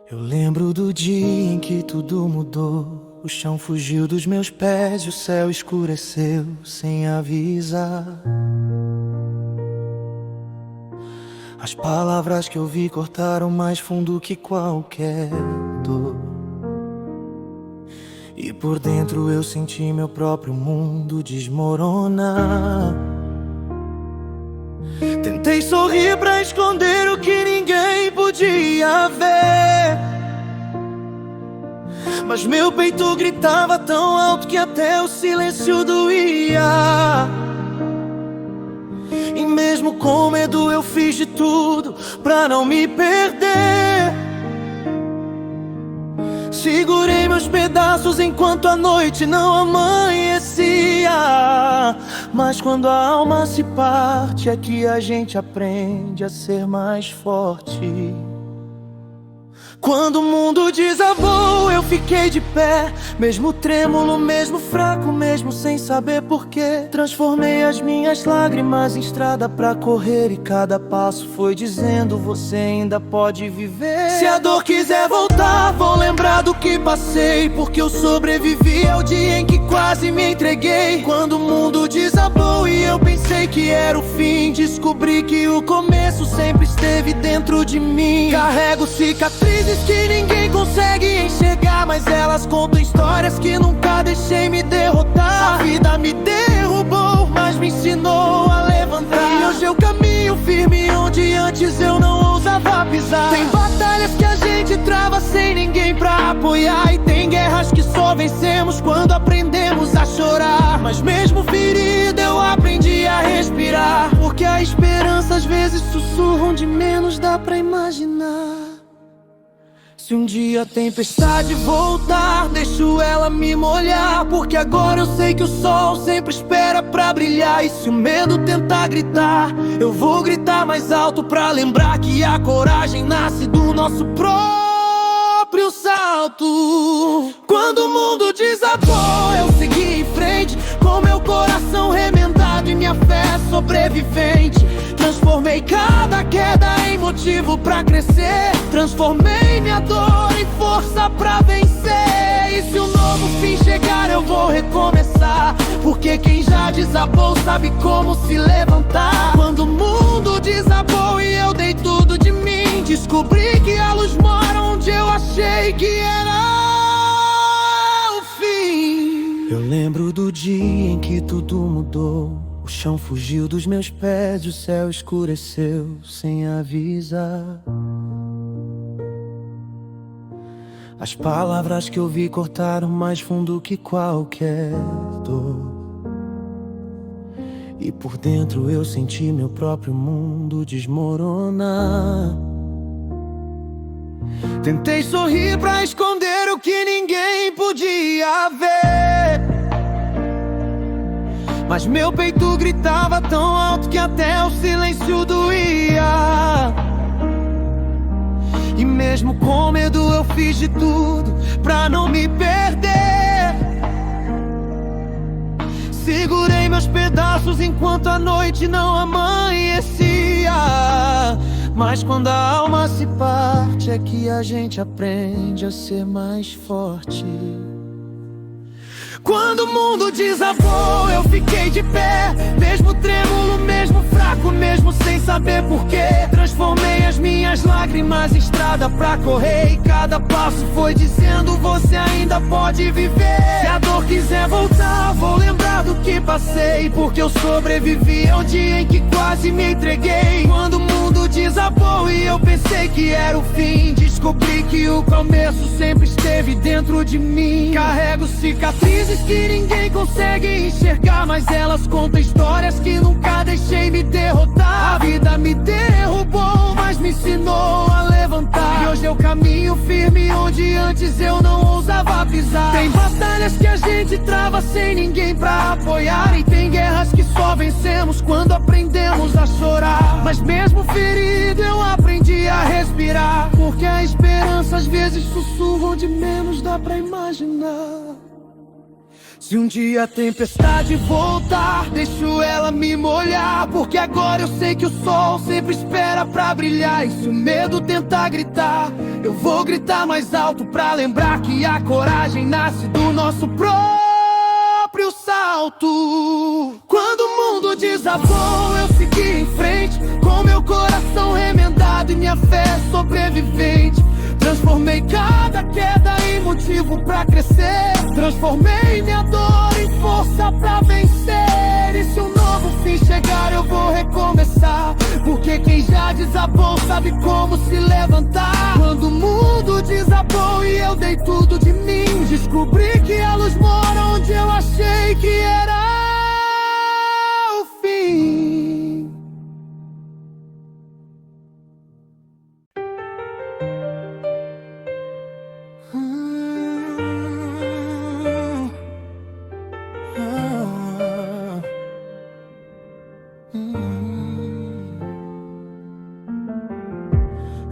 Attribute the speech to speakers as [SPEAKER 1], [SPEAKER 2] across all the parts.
[SPEAKER 1] Eu lembro do dia em que tudo mudou. O chão fugiu dos meus pés e o céu escureceu sem avisar. As palavras que ouvi cortaram mais fundo que qualquer dor. E por dentro eu senti meu próprio mundo desmoronar. Tentei sorrir pra esconder o que ninguém podia ver, mas meu peito gritava tão alto que até o silêncio doía. E mesmo com medo eu fiz de tudo pra não me perder. Segurei meus pedaços enquanto a noite não amanhecia. Mas quando a alma se parte é que a gente aprende a ser mais forte. Quando o mundo desabou, eu fiquei de pé, mesmo trêmulo, mesmo fraco, mesmo sem saber porquê. Transformei as minhas lágrimas em estrada pra correr, e cada passo foi dizendo: você ainda pode viver. Se a dor quiser voltar, vou lembrar do que passei, porque eu sobrevivi ao dia em que quase me entreguei. Quando o mundo desabou e eu pensei que era o fim, descobri que o começo sempre esteve dentro de mim. Carrego cicatrizes que ninguém consegue enxergar, mas elas contam histórias que nunca deixei me derrotar. A vida me derrubou, mas me ensinou a levantar. E hoje eu caminho firme onde antes eu não ousava pisar. Tem batalhas que a gente trava sem ninguém pra apoiar, e tem guerras que só vencemos quando aprendemos a chorar. Mas mesmo ferido eu aprendi a respirar, porque a esperança às vezes sussurra onde menos dá pra imaginar. Se um dia a tempestade voltar, deixo ela me molhar, porque agora eu sei que o sol sempre espera pra brilhar. E se o medo tentar gritar, eu vou gritar mais alto pra lembrar que a coragem nasce do nosso próprio salto. Quando o mundo desabou, eu segui em frente, com meu coração remendado e minha fé sobrevivente. Transformei cada queda em motivo pra crescer, transformei minha dor em força pra vencer. E se um novo fim chegar eu vou recomeçar, porque quem já desabou sabe como se levantar. Quando o mundo desabou e eu dei tudo de mim, descobri que a luz mora onde eu achei que era o fim. Eu lembro do dia em que tudo mudou. O chão fugiu dos meus pés e o céu escureceu sem avisar. As palavras que ouvi cortaram mais fundo que qualquer dor. E por dentro eu senti meu próprio mundo desmoronar. Tentei sorrir pra esconder o que ninguém podia ver, mas meu peito gritava tão alto que até o silêncio doía. E mesmo com medo eu fiz de tudo pra não me perder. Segurei meus pedaços enquanto a noite não amanhecia. Mas quando a alma se parte é que a gente aprende a ser mais forte. Quando o mundo desabou, eu fiquei de pé, mesmo trêmulo, mesmo fraco, mesmo sem saber porquê. Transformei as minhas lágrimas em estrada pra correr, e cada passo foi dizendo: você ainda pode viver. Se a dor quiser voltar, vou lembrar do que passei, porque eu sobrevivi ao dia em que quase me entreguei. Quando o mundo desabou e eu pensei que era o fim, descobri que o começo sempre esteve dentro de mim. Carrego cicatrizes que ninguém consegue enxergar, mas elas contam histórias que nunca deixei me derrotar. A vida me derrubou, mas me ensinou a levantar. E hoje eu caminho firme onde antes eu não ousava pisar. Tem batalhas que a gente trava sem ninguém pra apoiar, e tem guerras que só vencemos quando aprendemos a chorar. Mas mesmo ferido eu aprendi a respirar, porque a esperança às vezes sussurra onde menos dá pra imaginar. Se um dia a tempestade voltar, deixo ela me molhar, porque agora eu sei que o sol sempre espera pra brilhar. E se o medo tentar gritar, eu vou gritar mais alto pra lembrar que a coragem nasce do nosso próprio salto. Quando o mundo desabou, eu segui em frente, com meu coração remendado e minha fé sobrevivente. Transformei cada queda em motivo pra crescer, transformei minha dor em força pra vencer. E se um novo fim chegar, eu vou recomeçar, porque quem já desabou sabe como se levantar. Quando o mundo desabou e eu dei tudo de mim, descobri que a luz mora onde eu achei que era o fim.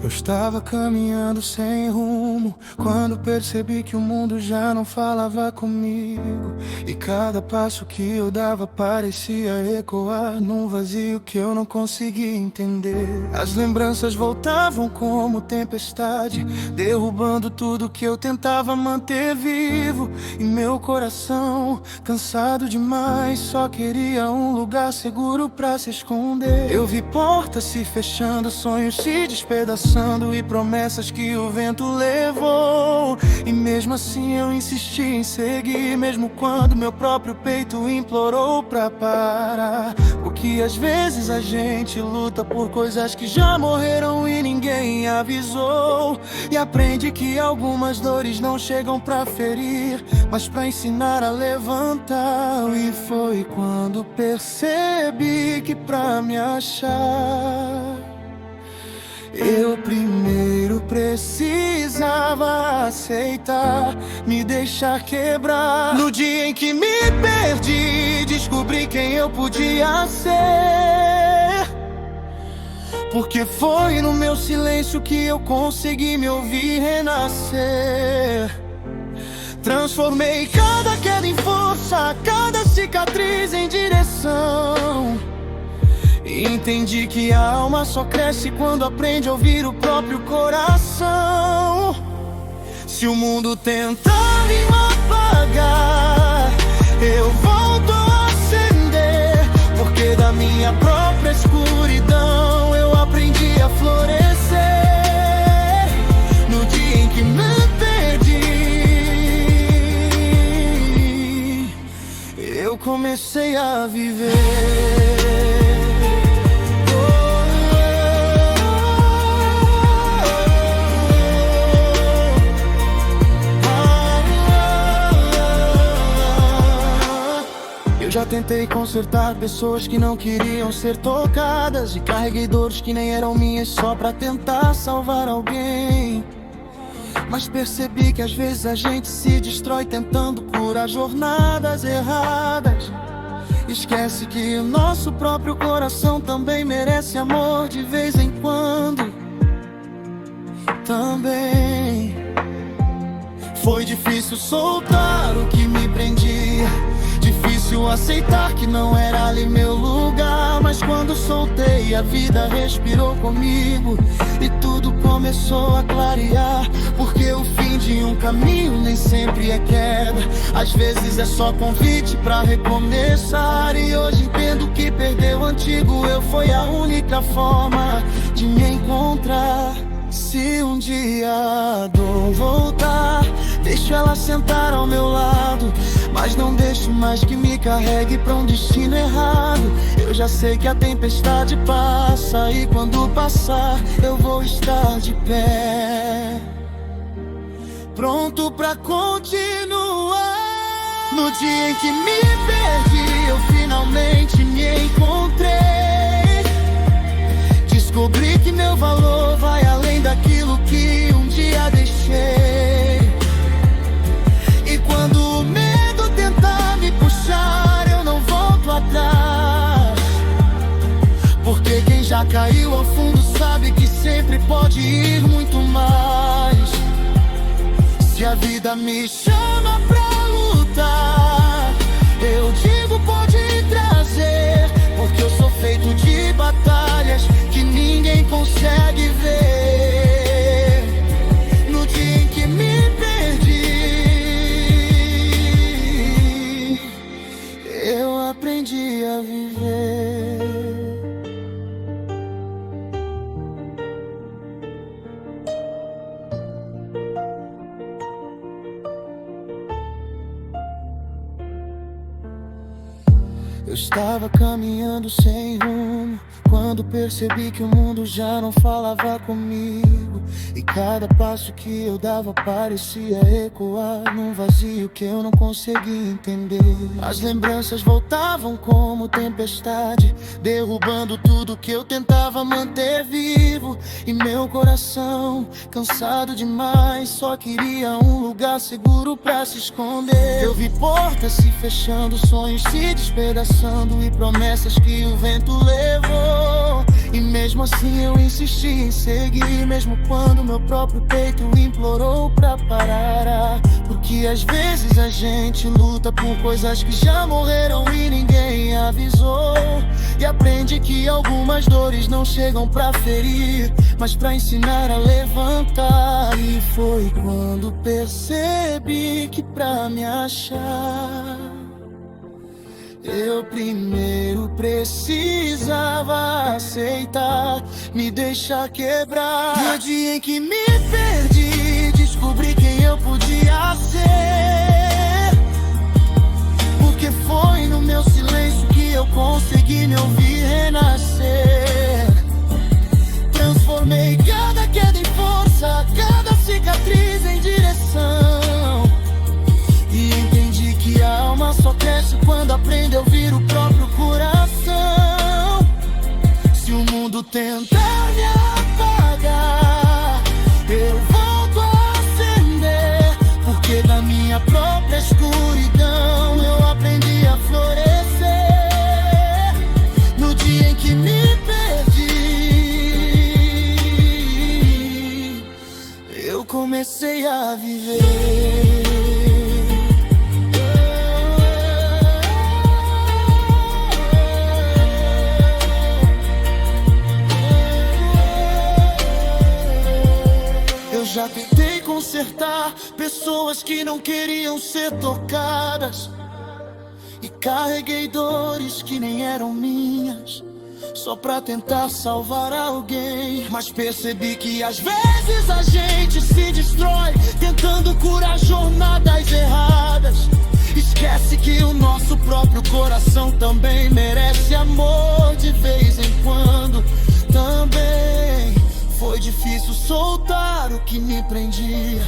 [SPEAKER 1] Eu estava caminhando sem rumo, quando percebi que o mundo já não falava comigo. E cada passo que eu dava parecia ecoar num vazio que eu não conseguia entender. As lembranças voltavam como tempestade, derrubando tudo que eu tentava manter vivo. E meu coração, cansado demais, só queria um lugar seguro pra se esconder. Eu vi portas se fechando, sonhos se despedaçando e promessas que o vento levou. E mesmo assim eu insisti em seguir, mesmo quando meu próprio peito implorou pra parar. Porque às vezes a gente luta por coisas que já morreram e ninguém avisou. E aprende que algumas dores não chegam pra ferir, mas pra ensinar a levantar. E foi quando percebi que pra me achar, eu primeiro precisava aceitar, me deixar quebrar. No dia em que me perdi, descobri quem eu podia ser, porque foi no meu silêncio que eu consegui me ouvir renascer. Transformei cada queda em força, cada cicatriz em direção. E entendi que a alma só cresce quando aprende a ouvir o próprio coração. Se o mundo tentar me apagar, eu volto a acender, porque da minha própria escuridão eu aprendi a florescer. No dia em que me perdi, eu comecei a viver. Já tentei consertar pessoas que não queriam ser tocadas, e carreguei dores que nem eram minhas só pra tentar salvar alguém. Mas percebi que às vezes a gente se destrói tentando curar jornadas erradas. Esquece que o nosso próprio coração também merece amor de vez em quando. Também foi difícil soltar o que me prendia, difícil aceitar que não era ali meu lugar. Mas quando soltei, a vida respirou comigo e tudo começou a clarear. Porque o fim de um caminho nem sempre é queda, às vezes é só convite pra recomeçar. E hoje entendo que perder o antigo eu foi a única forma de me encontrar. Se um dia a dor voltar, deixo ela sentar ao meu lado, mas não deixo mais que me carregue pra um destino errado. Eu já sei que a tempestade passa, e quando passar eu vou estar de pé, pronto pra continuar. No dia em que me perdi, eu finalmente me encontrei. Descobri que meu valor vai além daquilo que um dia deixei. E quando o medo tentar me puxar, eu não volto atrás, porque quem já caiu ao fundo sabe que sempre pode ir muito mais. Se a vida me chama pra lutar, consegue ver. No dia em que me perdi, eu aprendi a viver. Eu estava caminhando sem rumo, quando percebi que o mundo já não falava comigo. E cada passo que eu dava parecia ecoar num vazio que eu não conseguia entender. As lembranças voltavam como tempestade, derrubando tudo que eu tentava manter vivo. E meu coração, cansado demais, só queria um lugar seguro pra se esconder. Eu vi portas se fechando, sonhos se despedaçando e promessas que o vento levou. E mesmo assim eu insisti em seguir, mesmo quando meu próprio peito implorou pra parar. Porque às vezes a gente luta por coisas que já morreram e ninguém avisou. E aprende que algumas dores não chegam pra ferir, mas pra ensinar a levantar. E foi quando percebi que pra me achar, eu primeiro precisava aceitar, me deixar quebrar. No dia em que me perdi, descobri quem eu podia ser. Porque foi no meu silêncio que eu consegui me ouvir renascer. Transformei cada queda em força, cada cicatriz em direção. E entendi que a alma só cresce quando aprende a ouvir o próprio coração. Se o mundo tentar me apagar, eu volto a acender. Porque da minha própria escuridão eu aprendi a florescer. No dia em que me perdi, eu comecei a viver. Já tentei consertar pessoas que não queriam ser tocadas, e carreguei dores que nem eram minhas, só pra tentar salvar alguém. Mas percebi que às vezes a gente se destrói tentando curar jornadas erradas. Esquece que o nosso próprio coração também merece amor de vez em quando. Também foi difícil soltar o que me prendia,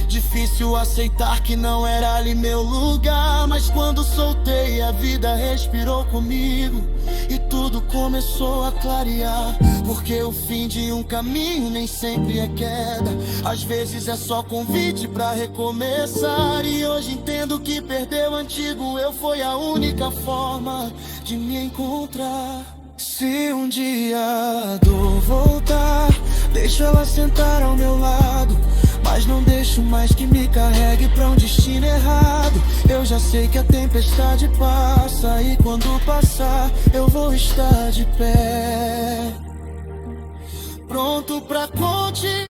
[SPEAKER 1] difícil aceitar que não era ali meu lugar. Mas quando soltei, a vida respirou comigo e tudo começou a clarear. Porque o fim de um caminho nem sempre é queda, às vezes é só convite pra recomeçar. E hoje entendo que perder o antigo eu foi a única forma de me encontrar. Se um dia a dor voltar, deixo ela sentar ao meu lado, mas não deixo mais que me carregue pra um destino errado. Eu já sei que a tempestade passa, e quando passar eu vou estar de pé, pronto pra continuar.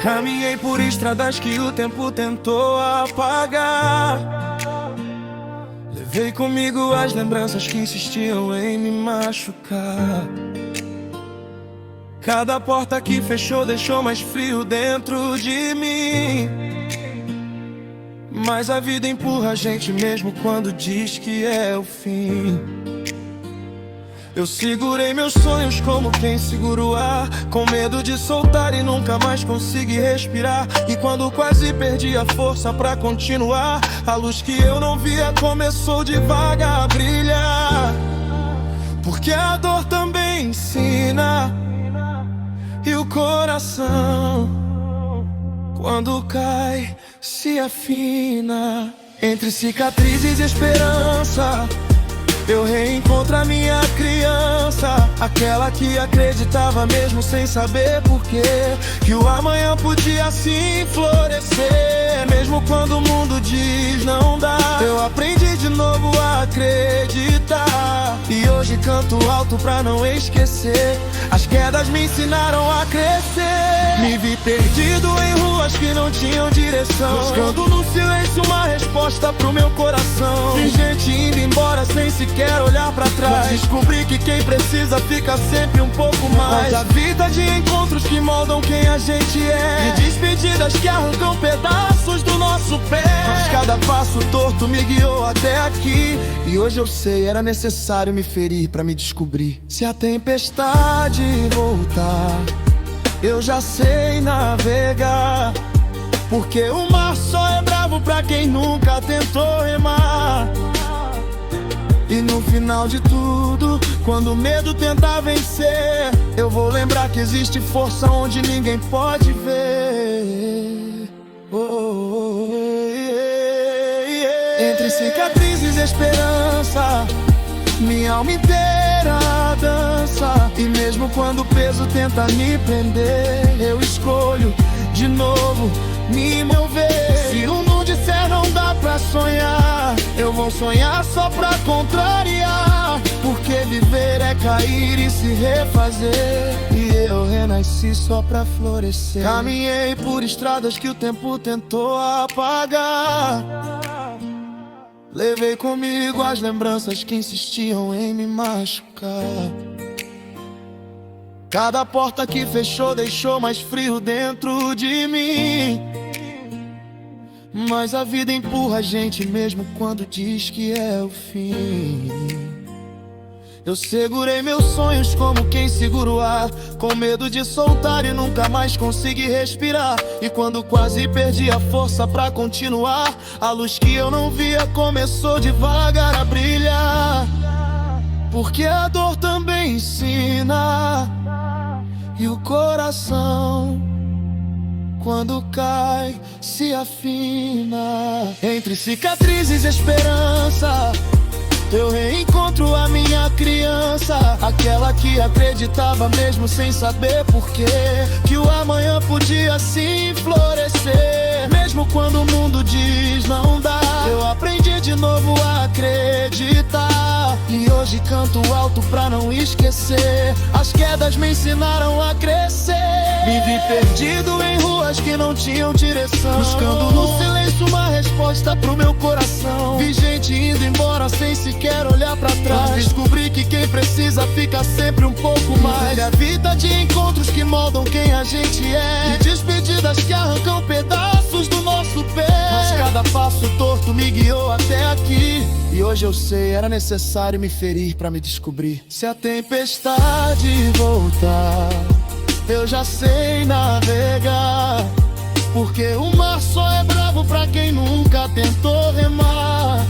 [SPEAKER 1] Caminhei por estradas que o tempo tentou apagar. Levei comigo as lembranças que insistiam em me machucar. Cada porta que fechou deixou mais frio dentro de mim. Mas a vida empurra a gente mesmo quando diz que é o fim. Eu segurei meus sonhos como quem segura o ar, com medo de soltar e nunca mais conseguir respirar. E quando quase perdi a força pra continuar, a luz que eu não via começou devagar a brilhar. Porque a dor também ensina, e o coração, quando cai, se afina. Entre cicatrizes e esperança, eu reencontro a minha criança. Aquela que acreditava mesmo sem saber porquê, que o amanhã podia assim florescer. Mesmo quando o mundo diz não dá, eu aprendi de novo a acreditar. E hoje canto alto pra não esquecer. As quedas me ensinaram a crescer. Me vi perdido em ruas que não tinham direção, buscando no silêncio uma resposta pro meu coração. Vi gente indo embora sem sequer olhar pra trás, mas descobri que quem precisa fica sempre um pouco mais. A vida de encontros que moldam quem a gente é, e despedidas que arrancam pedaços do nosso pé. Mas cada passo torto me guiou até aqui, e hoje eu sei, era necessário me ferir pra me descobrir. Se a tempestade voltar, eu já sei navegar, porque o mar só é bravo pra quem nunca tentou remar. E no final de tudo, quando o medo tentar vencer, eu vou lembrar que existe força onde ninguém pode ver. Entre cicatrizes e esperança, minha alma inteira dança. E mesmo quando o peso tenta me prender, eu escolho de novo me mover. Se o não disser não dá pra sonhar, eu vou sonhar só pra contrariar, porque viver é cair e se refazer, e eu renasci só pra florescer. Caminhei por estradas que o tempo tentou apagar, levei comigo as lembranças que insistiam em me machucar. Cada porta que fechou deixou mais frio dentro de mim, mas a vida empurra a gente mesmo quando diz que é o fim. Eu segurei meus sonhos como quem segura o ar, com medo de soltar e nunca mais conseguir respirar. E quando quase perdi a força pra continuar, a luz que eu não via começou devagar a brilhar. Porque a dor também ensina, e o coração, quando cai, se afina. Entre cicatrizes e esperança, eu reencontro a minha criança, aquela que acreditava mesmo sem saber porquê, que o amanhã podia sim florescer. Mesmo quando o mundo diz não dá, eu aprendi de novo a acreditar. E hoje canto alto pra não esquecer. As quedas me ensinaram a crescer. Me vi perdido em ruas que não tinham direção, buscando no silêncio uma resposta pro meu coração. Vi gente indo embora sem sequer olhar pra trás, mas descobri que quem precisa fica sempre um pouco mais. A vida de encontros que moldam quem a gente é, e despedidas que arrancam pedaços do nosso pé. Mas cada passo torto me guiou até aqui, e hoje eu sei, era necessário me ferir pra me descobrir. Se a tempestade voltar, eu já sei navegar, porque o mar só é bravo pra quem nunca tentou remar.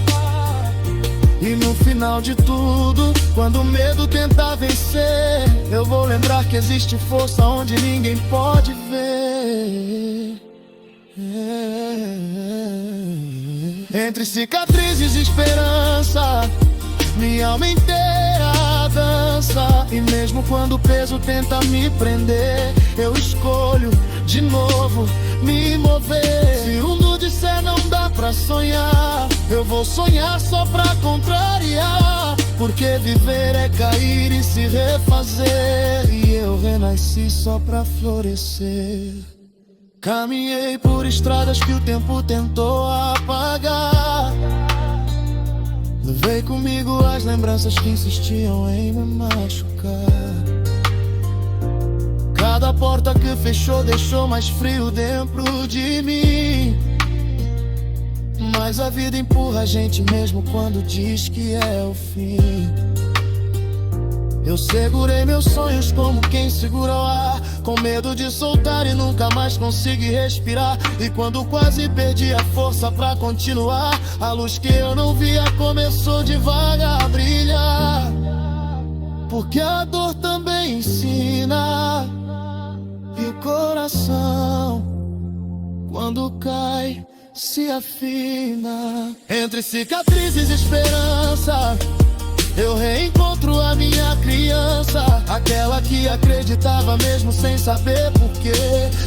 [SPEAKER 1] E no final de tudo, quando o medo tentar vencer, eu vou lembrar que existe força onde ninguém pode ver. Entre cicatrizes e esperança, minha alma inteira dança. E mesmo quando o peso tenta me prender, eu escolho de novo me mover. Se o não disser não dá pra sonhar, eu vou sonhar só pra contrariar, porque viver é cair e se refazer, e eu renasci só pra florescer. Caminhei por estradas que o tempo tentou apagar, levei comigo as lembranças que insistiam em me machucar. Cada porta que fechou deixou mais frio dentro de mim, mas a vida empurra a gente mesmo quando diz que é o fim. Eu segurei meus sonhos como quem segura o ar, com medo de soltar e nunca mais conseguir respirar. E quando quase perdi a força pra continuar, a luz que eu não via começou devagar a brilhar. Porque a dor também ensina, e o coração, quando cai, se afina. Entre cicatrizes e esperança, eu reencontro a minha criança, jurava que acreditava mesmo sem saber porquê,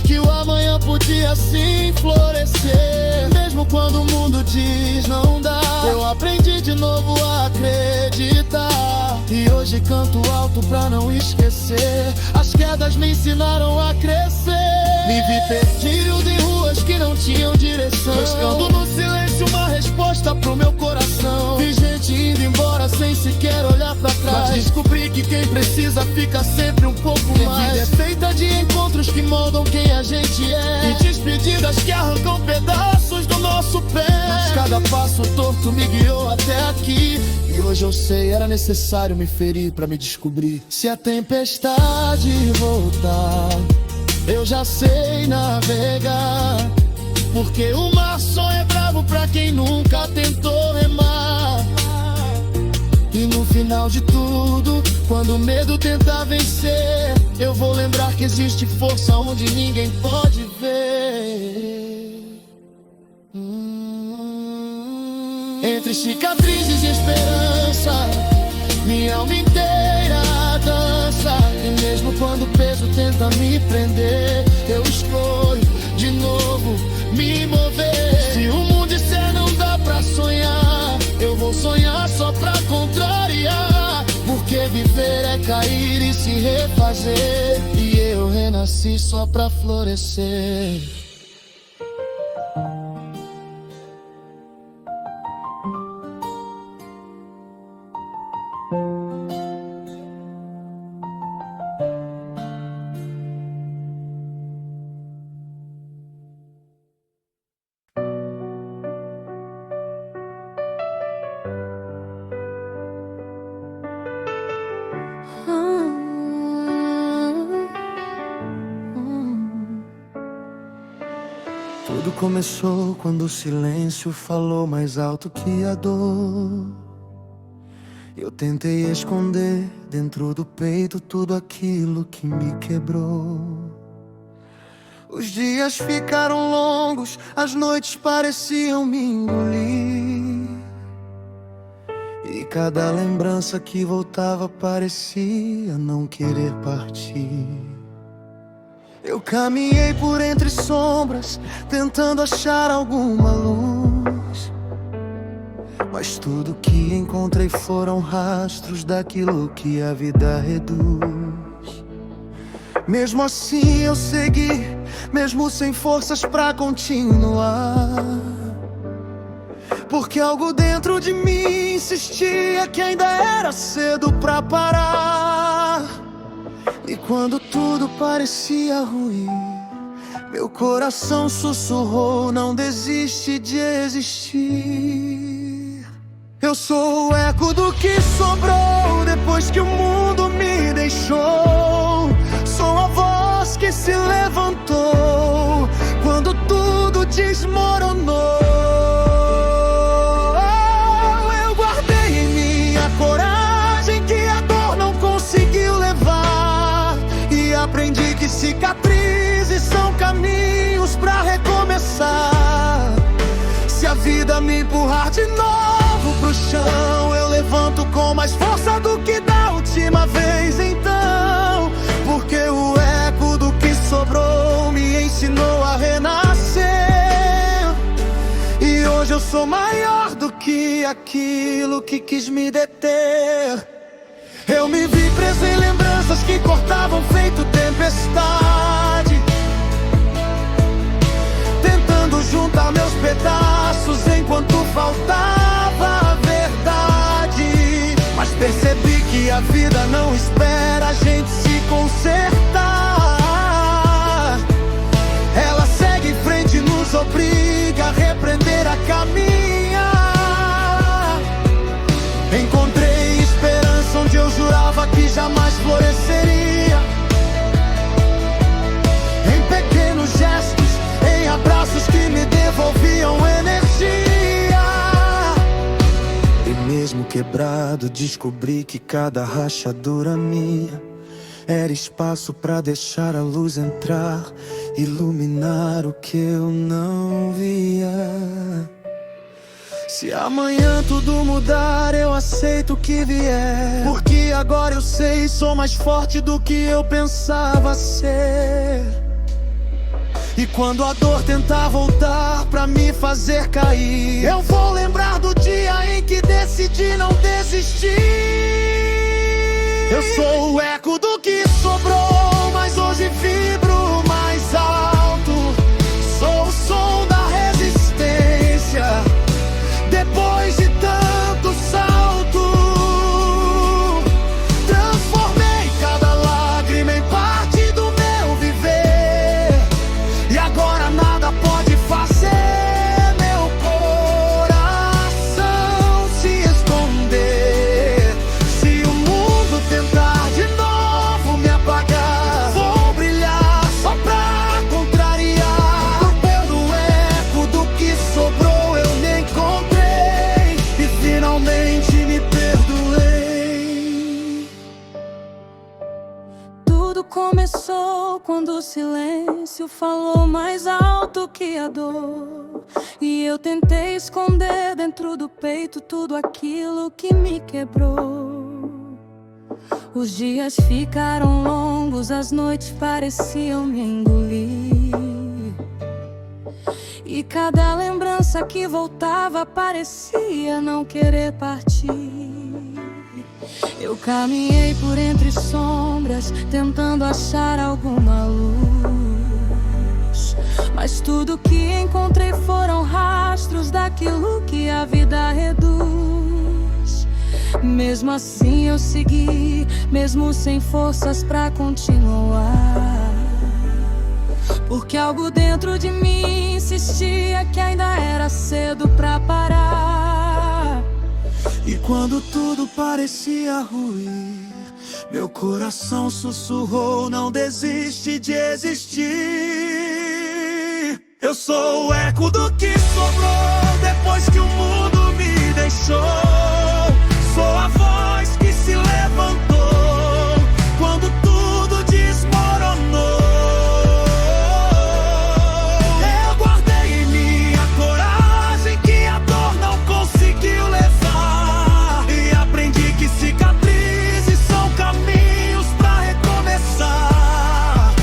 [SPEAKER 1] que o amanhã podia sim florescer. Mesmo quando o mundo diz não dá, eu aprendi de novo a acreditar. E hoje canto alto pra não esquecer, as quedas me ensinaram a crescer. Me vi perdido em ruas que não tinham direção, buscando no silêncio uma resposta pro meu coração. Vi gente indo embora sem sequer olhar pra trás, mas descobri que quem precisa fica sempre um pouco mais. Vida é feita de encontros que moldam quem a gente é, e despedidas que arrancam pedaços do nosso pé. Mas cada passo torto me guiou até aqui, e hoje eu sei, era necessário me ferir pra me descobrir. Se a tempestade voltar, eu já sei navegar, porque o mar só é bravo pra quem nunca tentou remar. E no final de tudo, quando o medo tentar vencer, eu vou lembrar que existe força onde ninguém pode ver. Entre cicatrizes e esperança, minha alma inteira dança. E mesmo quando o peso tenta me prender, eu escolho de novo me mover. Se o mundo disser não dá pra sonhar, eu vou sonhar só pra contrariar, porque viver é cair e se refazer, e eu renasci só pra florescer. Tudo começou quando o silêncio falou mais alto que a dor. Eu tentei esconder dentro do peito tudo aquilo que me quebrou. Os dias ficaram longos, as noites pareciam me engolir, e cada lembrança que voltava parecia não querer partir. Eu caminhei por entre sombras, tentando achar alguma luz, mas tudo que encontrei foram rastros daquilo que a vida reduz. Mesmo assim eu segui, mesmo sem forças pra continuar, porque algo dentro de mim insistia que ainda era cedo pra parar. E quando tudo parecia ruim, meu coração sussurrou: não desiste de existir. Eu sou o eco do que sobrou depois que o mundo me deixou. Sou a voz que se levantou quando tudo desmoronou. Eu guardei em mim a coragem que a dor não conseguiu levar, e aprendi que cicatrizes são caminhos pra recomeçar. Se a vida me empurrar de novo pro chão, eu levanto com mais força do que da última vez então, porque o eco do que sobrou me ensinou a renascer. E hoje eu sou maior do que aquilo que quis me deter. Eu me vi preso em lembranças que cortavam feito tempestade, tentando juntar meus pedaços enquanto faltava a verdade. Mas percebi que a vida não espera a gente se consertar. Ela segue em frente e nos obriga a repreender a caminhar. Encontrei esperança onde eu jurava que jamais floresceria, em pequenos gestos, em abraços que me devolviam energia. E mesmo quebrado, descobri que cada rachadura minha era espaço pra deixar a luz entrar, iluminar o que eu não via. Se amanhã tudo mudar, eu aceito o que vier, porque Porque agora eu sei, sou mais forte do que eu pensava ser. E quando a dor tentar voltar pra me fazer cair, eu vou lembrar do dia em que decidi não desistir. Eu sou o eco do que sobrou, mas hoje vibro mais alto. Sou o som da resistência, depois de tanto salto. Transformei cada lágrima em parte do meu viver, e agora nada pode fazer meu coração se esconder. Se o mundo tentar de novo me apagar, vou brilhar só pra contrariar. Pelo eco do que sobrou eu me encontrei, e finalmente me perdoei.
[SPEAKER 2] Tudo começou quando o silêncio falou mais alto que a dor, e eu tentei esconder dentro do peito tudo aquilo que me quebrou. Os dias ficaram longos, as noites pareciam me engolir, e cada lembrança que voltava parecia não querer partir. Eu caminhei por entre sombras, tentando achar alguma luz, mas tudo que encontrei foram rastros daquilo que a vida reduz. Mesmo assim eu segui, mesmo sem forças pra continuar, porque algo dentro de mim insistia que ainda era cedo pra parar.
[SPEAKER 1] E quando tudo parecia ruir, meu coração sussurrou: não desiste de existir. Eu sou o eco do que sobrou depois que o mundo me deixou. Sou a voz que se levantou quando tudo desmoronou. Eu guardei em mim a coragem que a dor não conseguiu levar, e aprendi que cicatrizes são caminhos pra recomeçar.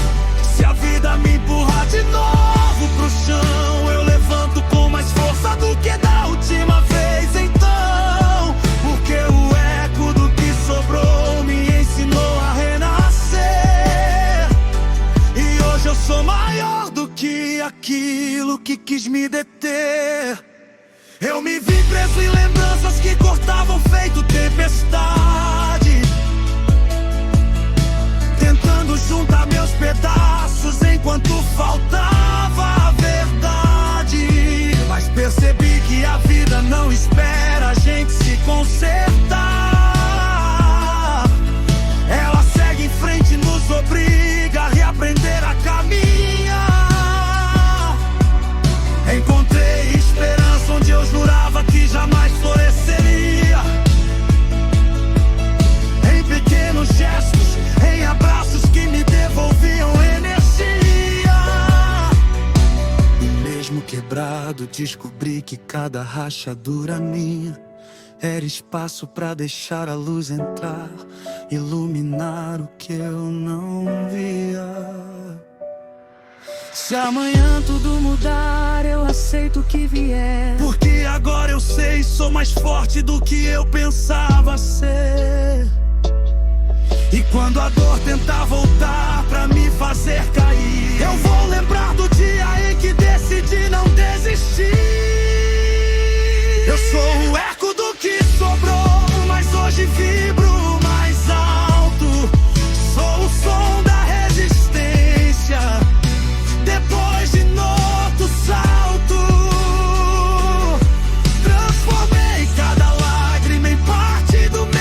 [SPEAKER 1] Se a vida me empurrar de novo pro chão, eu levanto com mais força do que da última vez. Então, porque o eco do que sobrou me ensinou a renascer, e hoje eu sou maior do que aquilo que quis me deter. Eu me vi preso em lembranças que cortavam feito tempestade, tentando juntar meus pedaços enquanto faltava a verdade. Mas percebi que a vida não espera a gente se consertar. Ela segue em frente e nos obriga a reaprender a caminhar. Encontrei esperança onde eu jurava que jamais floresceria, em pequenos gestos, em abraços que me devolviam energia. E mesmo quebrado, descobri que cada rachadura minha era espaço pra deixar a luz entrar, iluminar o que eu não via. Se amanhã tudo mudar, eu aceito o que vier, porque agora eu sei, sou mais forte do que eu pensava ser. E quando a dor tentar voltar pra me fazer cair, eu vou lembrar do dia em que decidi não desistir. Eu sou o eco do que sobrou, mas hoje vibro mais alto. Sou o som da resistência, depois de novo salto. Transformei cada lágrima em parte do meu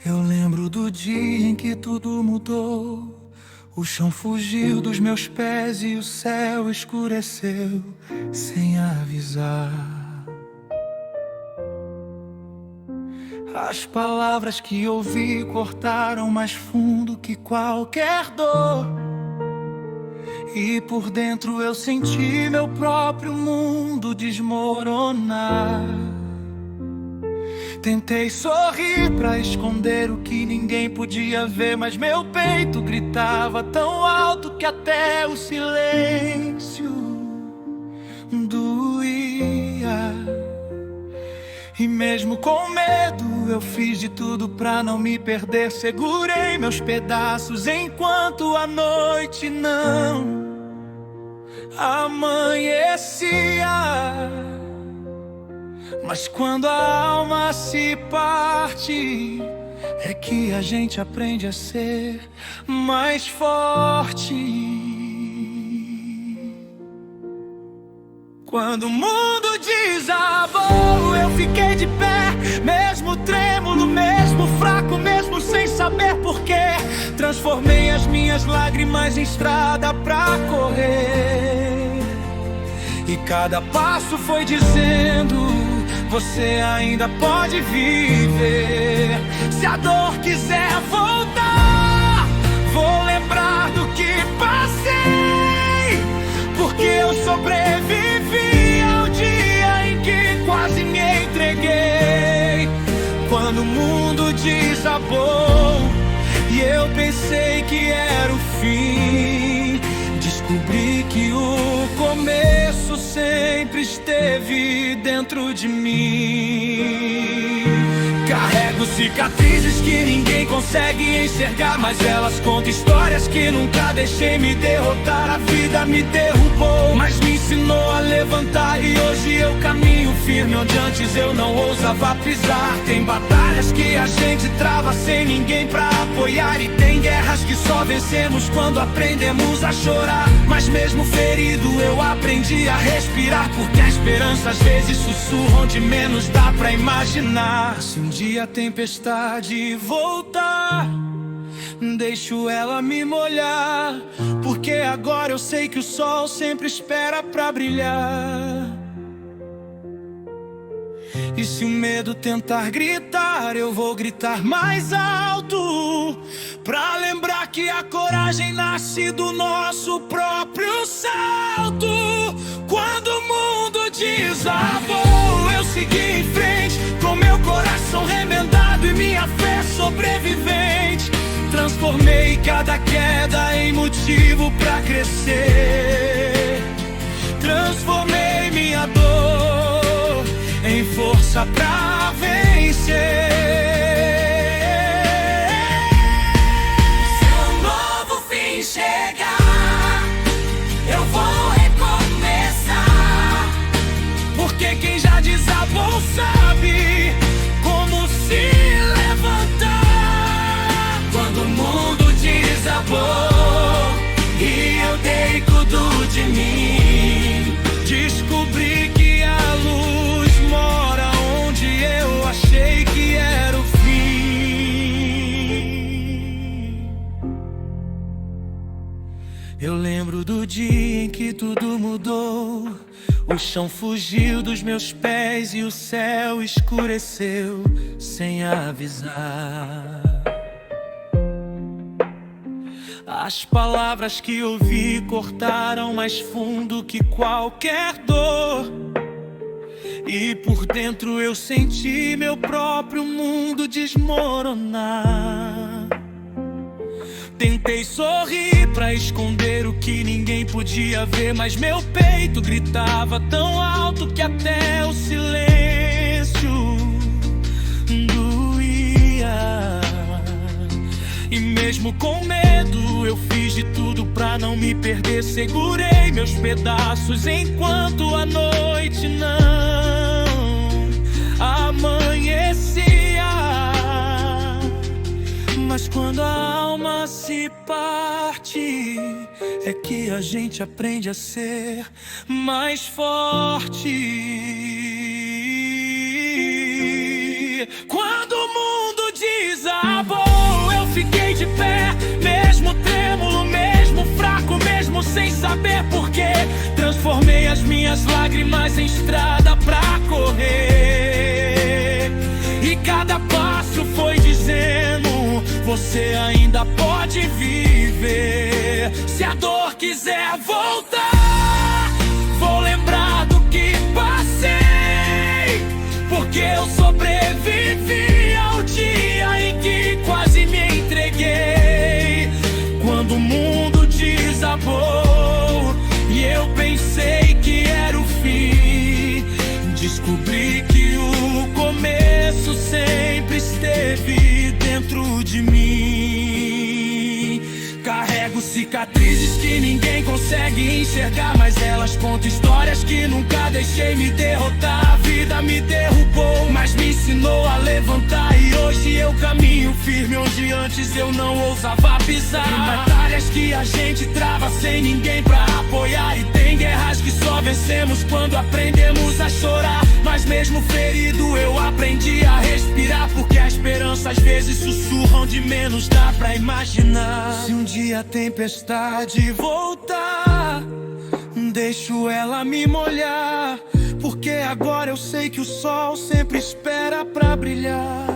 [SPEAKER 1] Eu lembro do dia em que tudo mudou. O chão fugiu dos meus pés e o céu escureceu sem avisar. As palavras que ouvi cortaram mais fundo que qualquer dor. E por dentro eu senti meu próprio mundo desmoronar. Tentei sorrir pra esconder o que ninguém podia ver, mas meu peito gritava tão alto que até o silêncio doía. E mesmo com medo eu fiz de tudo pra não me perder. Segurei meus pedaços enquanto a noite não amanhecia. Mas quando a alma se parte, é que a gente aprende a ser mais forte. Quando o mundo desabou, eu fiquei de pé, mesmo trêmulo, mesmo fraco, mesmo sem saber porquê. Transformei as minhas lágrimas em estrada pra correr. E cada passo foi dizendo: você ainda pode viver. Se a dor quiser voltar, vou lembrar do que passei, porque eu sobrevivi ao dia em que quase me entreguei. Quando o mundo desabou e eu pensei que era o fim, descobri que o começo sempre esteve dentro de mim. Carrego cicatrizes que ninguém consegue enxergar, mas elas contam histórias que nunca deixei me derrotar. A vida me derrubou, mas me ensinou a levantar, e hoje eu caminho firme onde antes eu não ousava pisar. Tem batalhas que a gente trava sem ninguém pra apoiar, e tem guerras que só vencemos quando aprendemos a chorar. Mas mesmo ferido eu aprendi a respirar, porque a esperança às vezes sussurra onde menos dá pra imaginar. Se um dia a tempestade voltar, deixo ela me molhar, porque agora eu sei que o sol sempre espera pra brilhar. E se o medo tentar gritar, eu vou gritar mais alto, pra lembrar que a coragem nasce do nosso próprio salto. Quando o mundo desabou, eu segui em frente, com meu coração remendado e minha fé sobrevivente. Transformei cada queda em motivo pra crescer. Transformei minha dor em força pra vencer. Se um novo fim chegar, eu vou recomeçar, porque quem já desabou sabe como se levantar. Quando o mundo desabou e eu dei tudo de mim, descobri que a luz mora onde eu achei que era o fim. Eu lembro do dia em que tudo mudou. O chão fugiu dos meus pés e o céu escureceu sem avisar. As palavras que ouvi cortaram mais fundo que qualquer dor. E por dentro eu senti meu próprio mundo desmoronar. Tentei sorrir pra esconder o que ninguém podia ver, mas meu peito gritava tão alto que até o silêncio doía. E mesmo com medo eu fiz de tudo pra não me perder. Segurei meus pedaços enquanto a noite não amanhecia. Mas quando a alma se parte, é que a gente aprende a ser mais forte. Quando o mundo desabou, eu fiquei de pé, mesmo trêmulo, mesmo fraco, mesmo sem saber porquê. Transformei as minhas lágrimas em estrada pra correr, e cada passo foi dizendo: você ainda pode viver. Se a dor quiser voltar, vou lembrar do que passei, porque eu sobrevivi ao dia em que quase me entreguei. Quando o mundo desabou e eu pensei que era o fim, descobri que o começo sempre esteve dentro de mim. Carrego cicatrizes que ninguém consegue enxergar, mas elas contam histórias que nunca deixei me derrotar. A vida me derrubou, mas me ensinou a levantar, e hoje eu caminho firme onde antes eu não ousava pisar. Tem batalhas que a gente trava sem ninguém pra apoiar, e tem guerras que só vencemos quando aprendemos a chorar. Mas mesmo ferido eu aprendi a respirar, porque a esperança às vezes sussurra onde menos dá pra imaginar. Se um dia a tempestade voltar, deixo ela me molhar, porque agora eu sei que o sol sempre espera pra brilhar.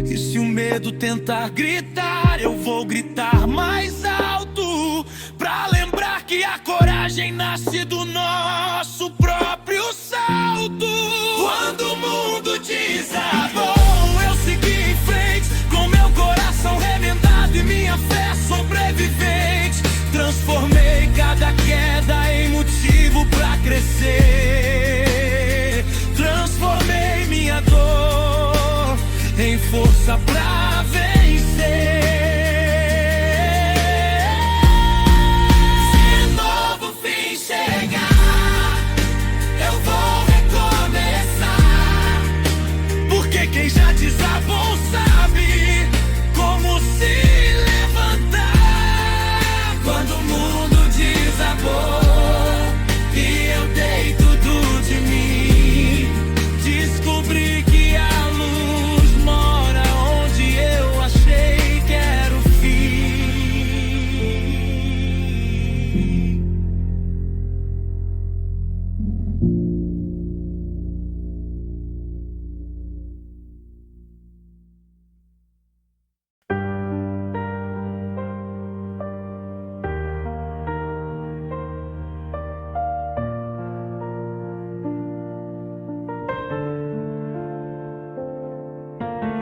[SPEAKER 1] E se o medo tentar gritar, eu vou gritar mais alto, pra lembrar que a coragem nasce do nosso próprio salto. Quando o mundo desabou, eu segui em frente, com meu coração remendado e minha fé sobrevivente. Transformei cada queda em motivo pra crescer. Transformei minha dor em força pra vencer. Se novo fim chegar, eu vou recomeçar, porque quem já desabou sabe como se levantar. Quando o mundo desabou e eu dei tudo de mim, descobri que a luz mora onde eu achei que era o fim.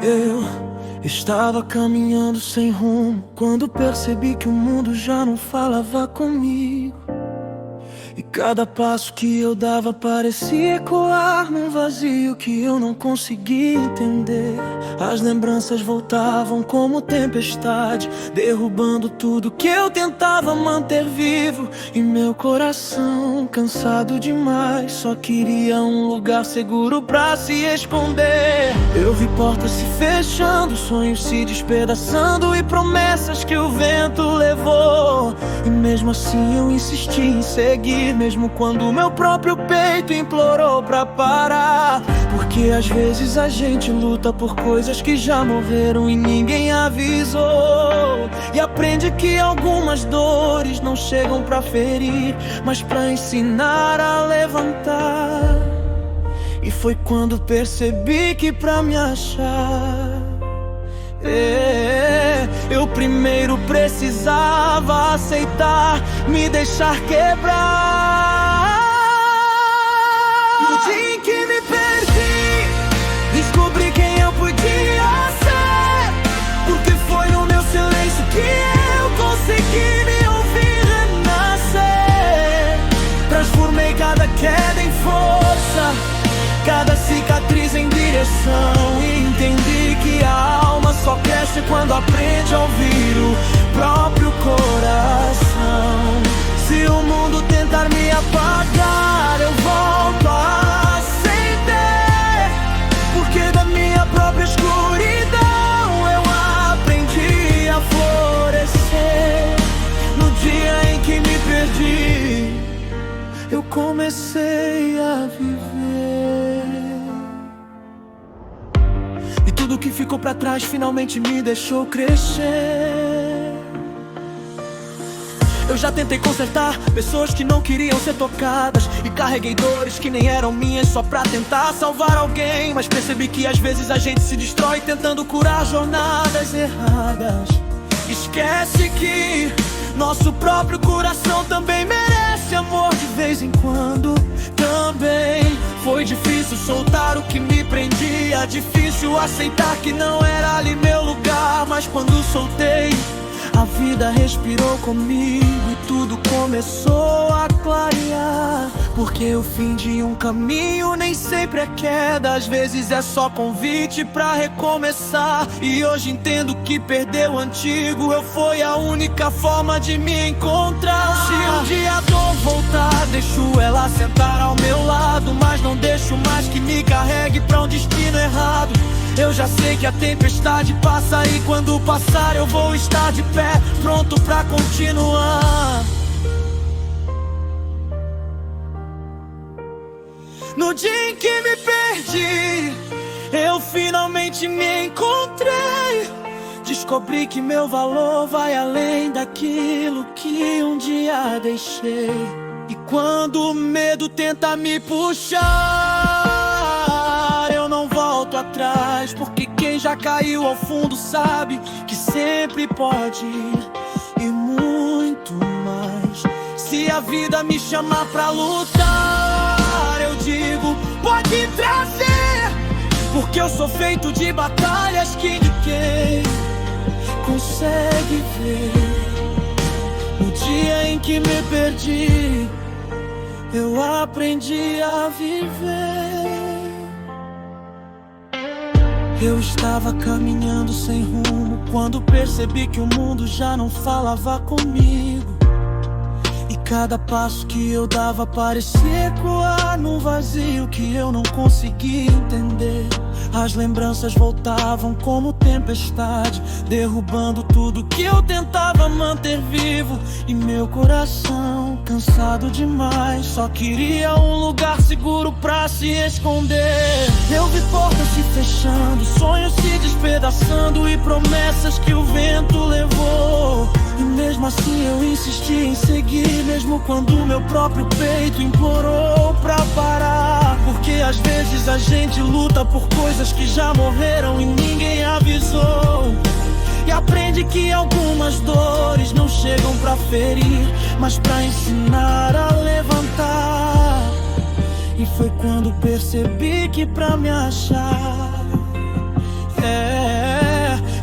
[SPEAKER 1] Eu estava caminhando sem rumo, quando percebi que o mundo já não falava comigo. E cada passo que eu dava parecia ecoar num vazio que eu não conseguia entender. As lembranças voltavam como tempestade, derrubando tudo que eu tentava manter vivo. E meu coração, cansado demais, só queria um lugar seguro pra se esconder. Eu vi portas se fechando, sonhos se despedaçando e promessas que o vento levou. E mesmo assim eu insisti em seguir, mesmo quando meu próprio peito implorou pra parar. Porque às vezes a gente luta por coisas que já morreram e ninguém avisou. E aprende que algumas dores não chegam pra ferir, mas pra ensinar a levantar. E foi quando percebi que pra me achar, eu primeiro precisava aceitar, me deixar quebrar. No dia em que me perdi, descobri quem eu podia ser, porque foi no meu silêncio que eu consegui me ouvir renascer. Transformei cada queda em força, cada cicatriz em direção, e entendi que a alma só cresce quando aprende a ouvir o próprio coração. Se o mundo tentar me apagar, eu volto a acender, porque da minha própria escuridão eu comecei a viver. E tudo que ficou pra trás finalmente me deixou crescer. Eu já tentei consertar pessoas que não queriam ser tocadas, e carreguei dores que nem eram minhas só pra tentar salvar alguém. Mas percebi que às vezes a gente se destrói tentando curar jornadas erradas. Esquece que nosso próprio coração também merece amor de vez em quando. Também foi difícil soltar o que me prendia, difícil aceitar que não era ali meu lugar. Mas quando soltei, a vida respirou comigo e tudo começou a clarear. Porque o fim de um caminho nem sempre é queda, às vezes é só convite pra recomeçar. E hoje entendo que perder o antigo foi a única forma de me encontrar. Se um dia a dor voltar, deixo ela sentar ao meu lado, mas não deixo mais que me carregue pra um destino errado. Eu já sei que a tempestade passa e quando passar eu vou estar de pé, pronto pra continuar. No dia em que me perdi, eu finalmente me encontrei. Descobri que meu valor vai além daquilo que um dia deixei. E quando o medo tenta me puxar, eu não volto atrás, porque quem já caiu ao fundo sabe que sempre pode ir e muito mais. Se a vida me chamar pra lutar, eu digo, pode trazer, porque eu sou feito de batalhas que ninguém consegue ver. No dia em que me perdi, eu aprendi a viver. Eu estava caminhando sem rumo quando percebi que o mundo já não falava comigo. E cada passo que eu dava parecia ecoar num vazio que eu não conseguia entender. As lembranças voltavam como tempestade, derrubando tudo que eu tentava manter vivo. E meu coração, cansado demais, só queria um lugar seguro pra se esconder. Eu vi portas se fechando, sonhos se despedaçando e promessas que o vento levou. E mesmo assim eu insisti em seguir, mesmo quando meu próprio peito implorou pra parar. Porque às vezes a gente luta por coisas que já morreram e ninguém avisou. E aprende que algumas dores não chegam pra ferir, mas pra ensinar a levantar. E foi quando percebi que pra me achar,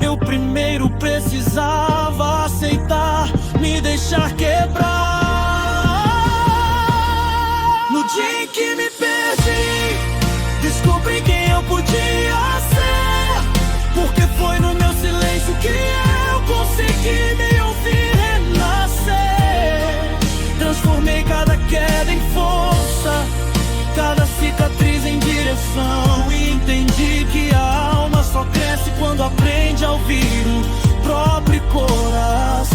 [SPEAKER 1] eu primeiro precisava aceitar, me deixar quebrar. No dia em que me perdi, descobri quem eu podia ser, porque foi no meu silêncio que eu consegui me ouvir renascer. Transformei cada queda em força, cada cicatriz em direção, e entendi que a alma só cresce quando aprende a ouvir o próprio coração.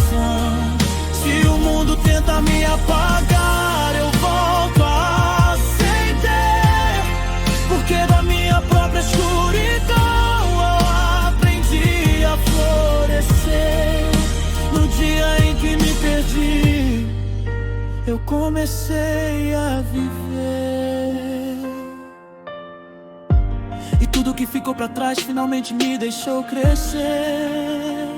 [SPEAKER 1] Se o mundo tenta me apagar, eu volto a acender, porque da minha própria escuridão eu aprendi a florescer. No dia em que me perdi, eu comecei a viver. E tudo que ficou pra trás finalmente me deixou crescer.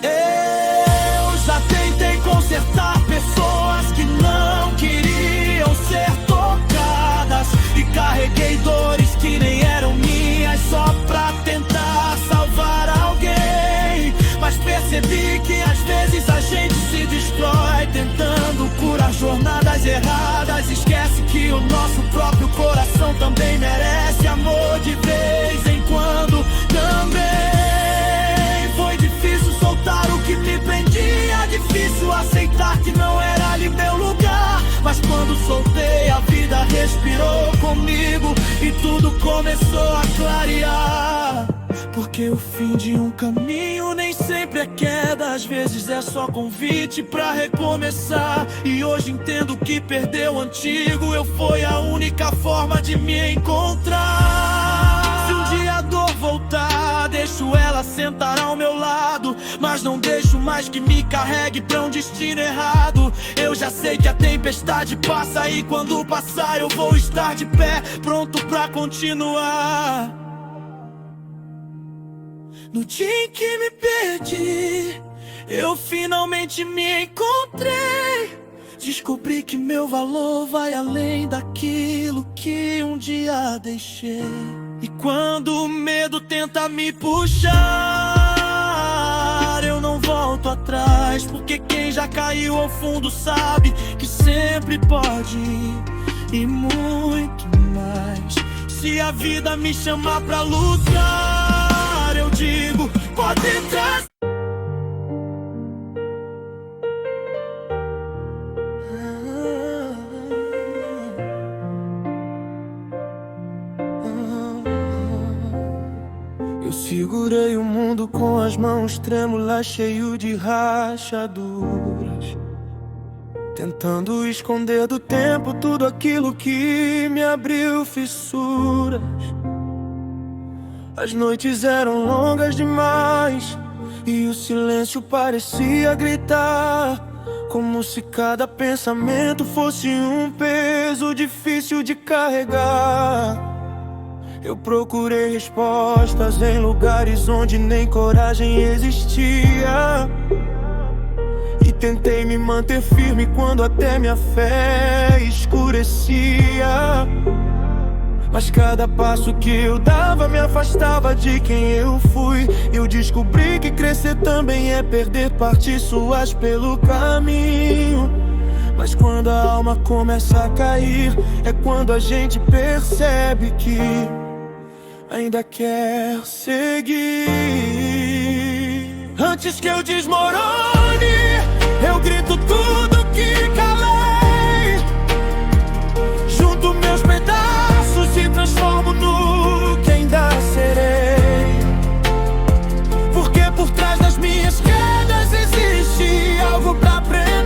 [SPEAKER 1] Eu já tentei consertar pessoas que não queriam ser tocadas, e carreguei dores que nem eram minhas só pra tentar salvar alguém. Mas percebi que às vezes a gente se destrói tentando curar jornadas erradas. Esquece que o nosso próprio coração também merece amor de vez em quando. Também foi difícil soltar o que me prendia, difícil aceitar que não era ali meu lugar. Mas quando soltei, a vida respirou comigo e tudo começou a clarear. Porque o fim de um caminho nem sempre é queda, às vezes é só convite pra recomeçar. E hoje entendo que perder o antigo eu foi a única forma de me encontrar. Se um dia a dor voltar, deixo ela sentar ao meu lado, mas não deixo mais que me carregue pra um destino errado. Eu já sei que a tempestade passa e quando passar eu vou estar de pé, pronto pra continuar. No dia em que me perdi, eu finalmente me encontrei. Descobri que meu valor vai além daquilo que um dia deixei. E quando o medo tenta me puxar, eu não volto atrás, porque quem já caiu ao fundo sabe que sempre pode ir, e muito mais. Se a vida me chamar pra lutar, eu digo, pode entrar. Eu segurei o mundo com as mãos trêmulas, cheio de rachaduras, tentando esconder do tempo tudo aquilo que me abriu fissuras. As noites eram longas demais e o silêncio parecia gritar, como se cada pensamento fosse um peso difícil de carregar. Eu procurei respostas em lugares onde nem coragem existia, e tentei me manter firme quando até minha fé escurecia. Mas cada passo que eu dava me afastava de quem eu fui. Eu descobri que crescer também é perder partes suas pelo caminho. Mas quando a alma começa a cair, é quando a gente percebe que ainda quer seguir. Antes que eu desmorone, eu grito tudo que calei. Junto meus pedaços e transformo no que ainda serei. Porque por trás das minhas quedas existe algo pra aprender,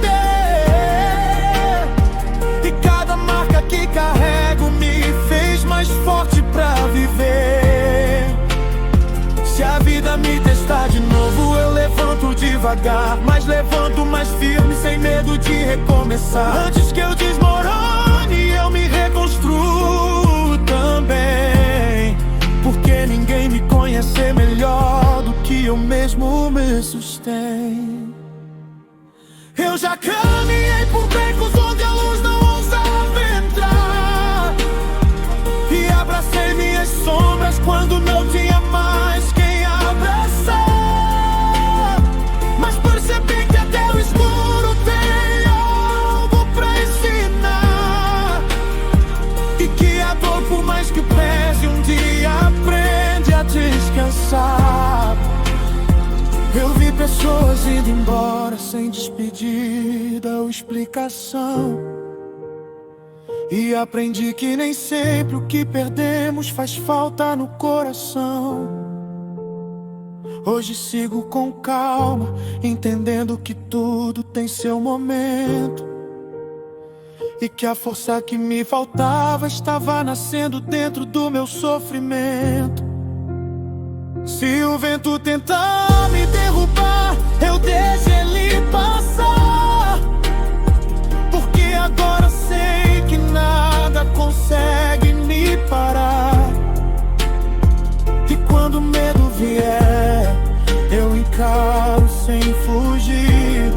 [SPEAKER 1] e cada marca que carrego me fez mais forte pra viver. Se a vida me testar de novo, eu levanto devagar, mas levanto mais firme, sem medo de recomeçar. Antes que eu desmorone, eu me reconstruo também, porque ninguém me conhece melhor do que eu mesmo me sustento. Eu já caminhei por becos onde a luz não ousava entrar, e abracei minhas sombras quando não tinha mais quem abraçar. Mas percebi que até o escuro tem algo pra ensinar, e que a dor, por mais que pese, um dia aprende a descansar. Eu vi pessoas indo embora sem despedida ou explicação, e aprendi que nem sempre o que perdemos faz falta no coração. Hoje sigo com calma, entendendo que tudo tem seu momento, e que a força que me faltava estava nascendo dentro do meu sofrimento. Se o vento tentar me derrubar, eu deixo ele passar, porque agora sei que nada consegue me parar. E quando o medo vier, eu encaro sem fugir,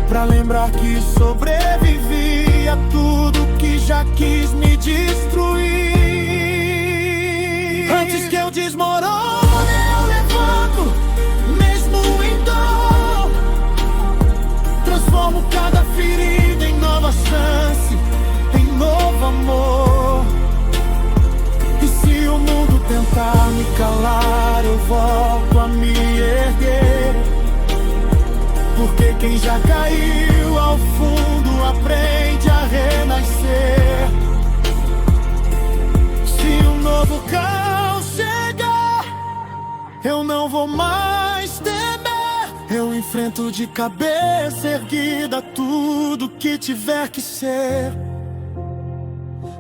[SPEAKER 1] pra lembrar que sobrevivi a tudo que já quis me destruir. Antes que eu desmorone, eu levanto, mesmo em dor. Transformo cada ferida em nova chance, em novo amor. E se o mundo tentar me calar, eu volto a me erguer, porque quem já caiu ao fundo aprende a renascer. Se um novo caos chegar, Enfrento de cabeça erguida tudo que tiver que ser.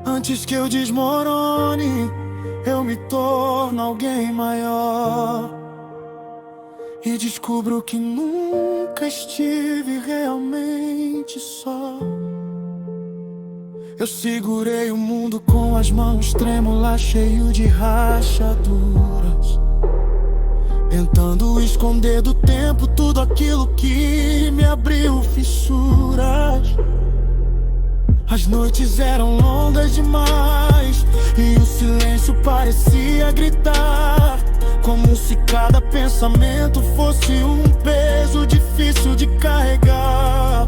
[SPEAKER 1] Antes que eu desmorone, eu me torno alguém maior. E descubro que nunca estive realmente só. Eu segurei o mundo com as mãos trêmulas, cheio de rachaduras, tentando esconder do tempo tudo aquilo que me abriu fissuras. As noites eram longas demais e o silêncio parecia gritar, como se cada pensamento fosse um peso difícil de carregar.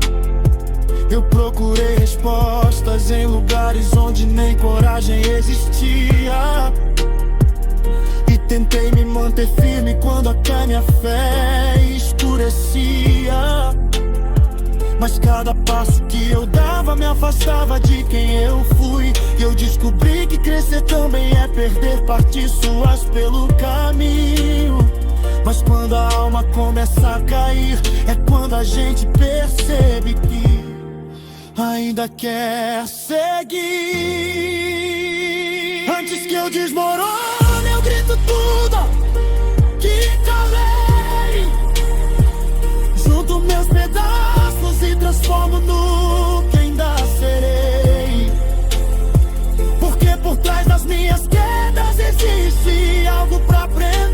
[SPEAKER 1] Eu procurei respostas em lugares onde nem coragem existia, e tentei me manter firme quando até minha fé escurecia. Mas cada passo que eu dava me afastava de quem eu fui. E eu descobri que crescer também é perder partes suas pelo caminho. Mas quando a alma começa a cair, é quando a gente percebe que ainda quer seguir. Antes que eu desmorone, eu grito tudo que calei, junto meus pedaços e transformo no que ainda serei. Porque por trás das minhas quedas existe algo pra aprender,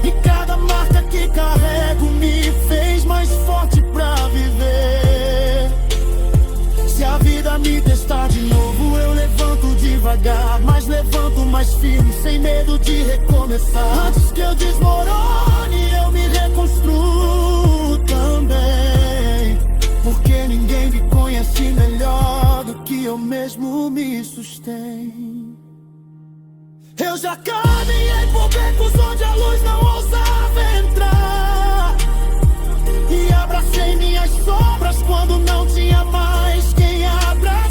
[SPEAKER 1] e cada marca que carrego me fez mais forte pra viver. Se a vida me testar de novo, eu levanto devagar, mas levanto mais firme, sem medo de recomeçar. Antes que eu desmorone, eu me reconstruo também, porque ninguém me conhece melhor do que eu mesmo me sustento. Eu já caminhei por becos onde a luz não ousava entrar, e abracei minhas sombras quando não tinha mais quem abraçar.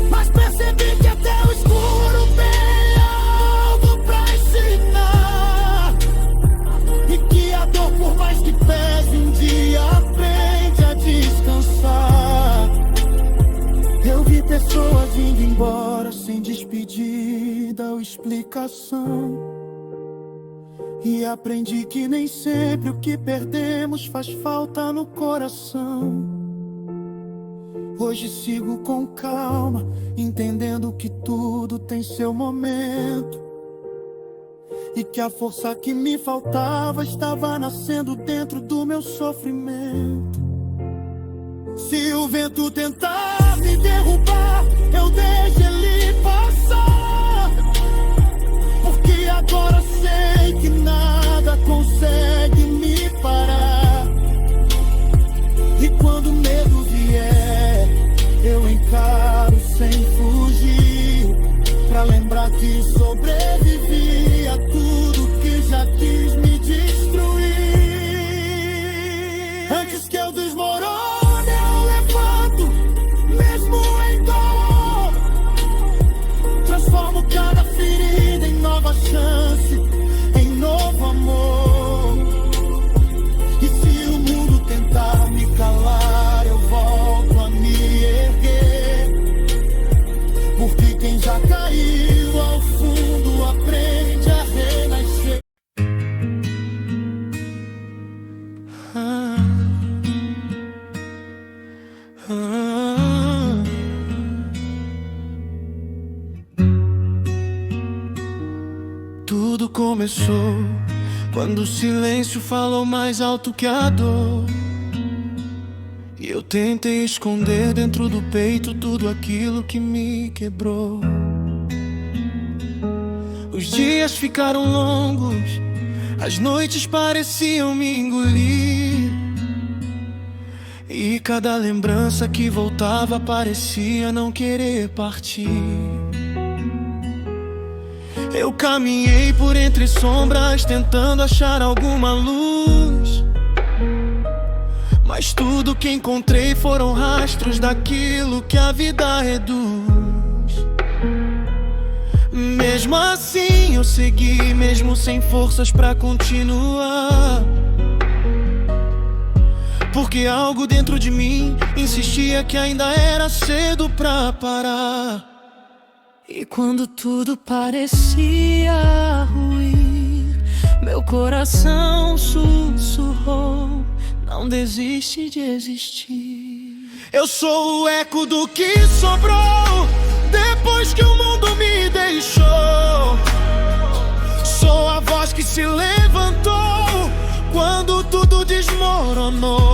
[SPEAKER 1] Mas percebi que até o escuro tem algo pra ensinar, e que a dor, por mais que pese, um dia aprende a descansar. Eu vi pessoas indo embora sem despedida ou explicação, e aprendi que nem sempre o que perdemos faz falta no coração. Hoje sigo com calma, entendendo que tudo tem seu momento, e que a força que me faltava estava nascendo dentro do meu sofrimento. Se o vento tentar me derrubar, eu deixo ele passar, porque agora sei que nada consegue me parar. E quando o medo vier, eu encaro sem fugir, pra lembrar que sobrevivi a tudo que já quis me destruir. Antes que eu desmorone, mesmo em dor, transformo cada ferida em nova chance, em novo amor. E se o mundo tentar me calar, eu volto a me erguer, porque quem já caiu ao fundo aprende a renascer. Tudo começou quando o silêncio falou mais alto que a dor, e eu tentei esconder dentro do peito tudo aquilo que me quebrou. Os dias ficaram longos, as noites pareciam me engolir, e cada lembrança que voltava parecia não querer partir. Eu caminhei por entre sombras, tentando achar alguma luz, mas tudo que encontrei foram rastros daquilo que a vida reduz. Mesmo assim eu segui, mesmo sem forças pra continuar, porque algo dentro de mim insistia que ainda era cedo pra parar.
[SPEAKER 2] E quando tudo parecia ruir, meu coração sussurrou: não desiste de existir.
[SPEAKER 1] Eu sou o eco do que sobrou depois que o mundo me deixou. Sou a voz que se levantou quando tudo desmoronou.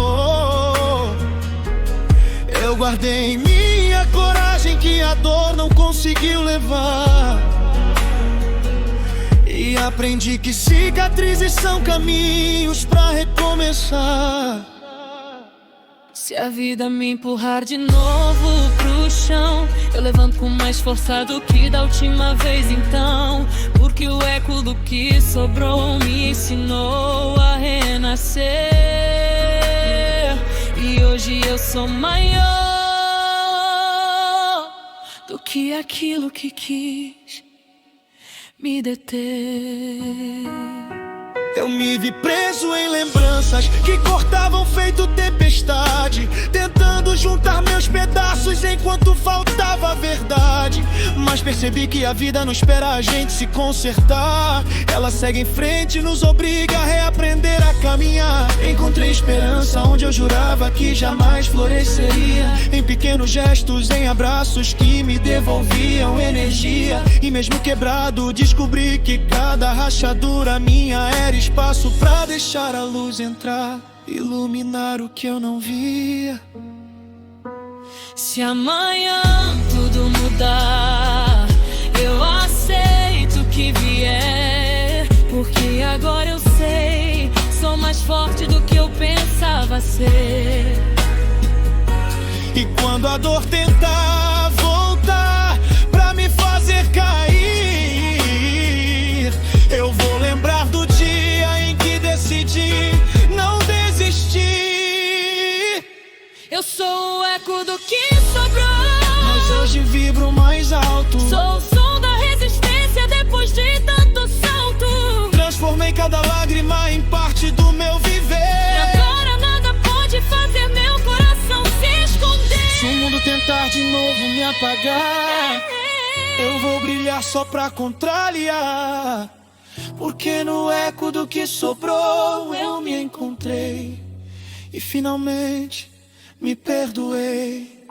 [SPEAKER 1] Eu guardei em mim a coragem que a dor não conseguiu levar, e aprendi que cicatrizes são caminhos pra recomeçar.
[SPEAKER 2] Se a vida me empurrar de novo pro chão, eu levanto com mais força do que da última vez então, porque o eco do que sobrou me ensinou a renascer. E hoje eu sou maior do que aquilo que quis me deter.
[SPEAKER 1] Eu me vi preso em lembranças que cortavam feito tempestade, tentando juntar meus pedaços enquanto faltava a verdade. Mas percebi que a vida não espera a gente se consertar, ela segue em frente e nos obriga a reaprender a caminhar. Encontrei esperança onde eu jurava que jamais floresceria, em pequenos gestos, em abraços que me devolviam energia. E mesmo quebrado descobri que cada rachadura minha era espaço pra deixar a luz entrar, iluminar o que eu não via.
[SPEAKER 2] Se amanhã tudo mudar, eu aceito o que vier, porque agora eu sei, sou mais forte do que eu pensava ser.
[SPEAKER 1] E quando a dor tentar voltar pra me fazer cair, eu vou lembrar do dia em que decidi não desistir.
[SPEAKER 2] Eu sou o eco do que sobrou,
[SPEAKER 1] mas hoje vibro mais alto.
[SPEAKER 2] sou o som da resistência depois de tanto salto.
[SPEAKER 1] Transformei cada lágrima em parte do meu viver.
[SPEAKER 2] E agora nada pode fazer meu coração se esconder.
[SPEAKER 1] Se o mundo tentar de novo me apagar, eu vou brilhar só pra contrariar, porque no eco do que sobrou eu me encontrei e finalmente me perdoei.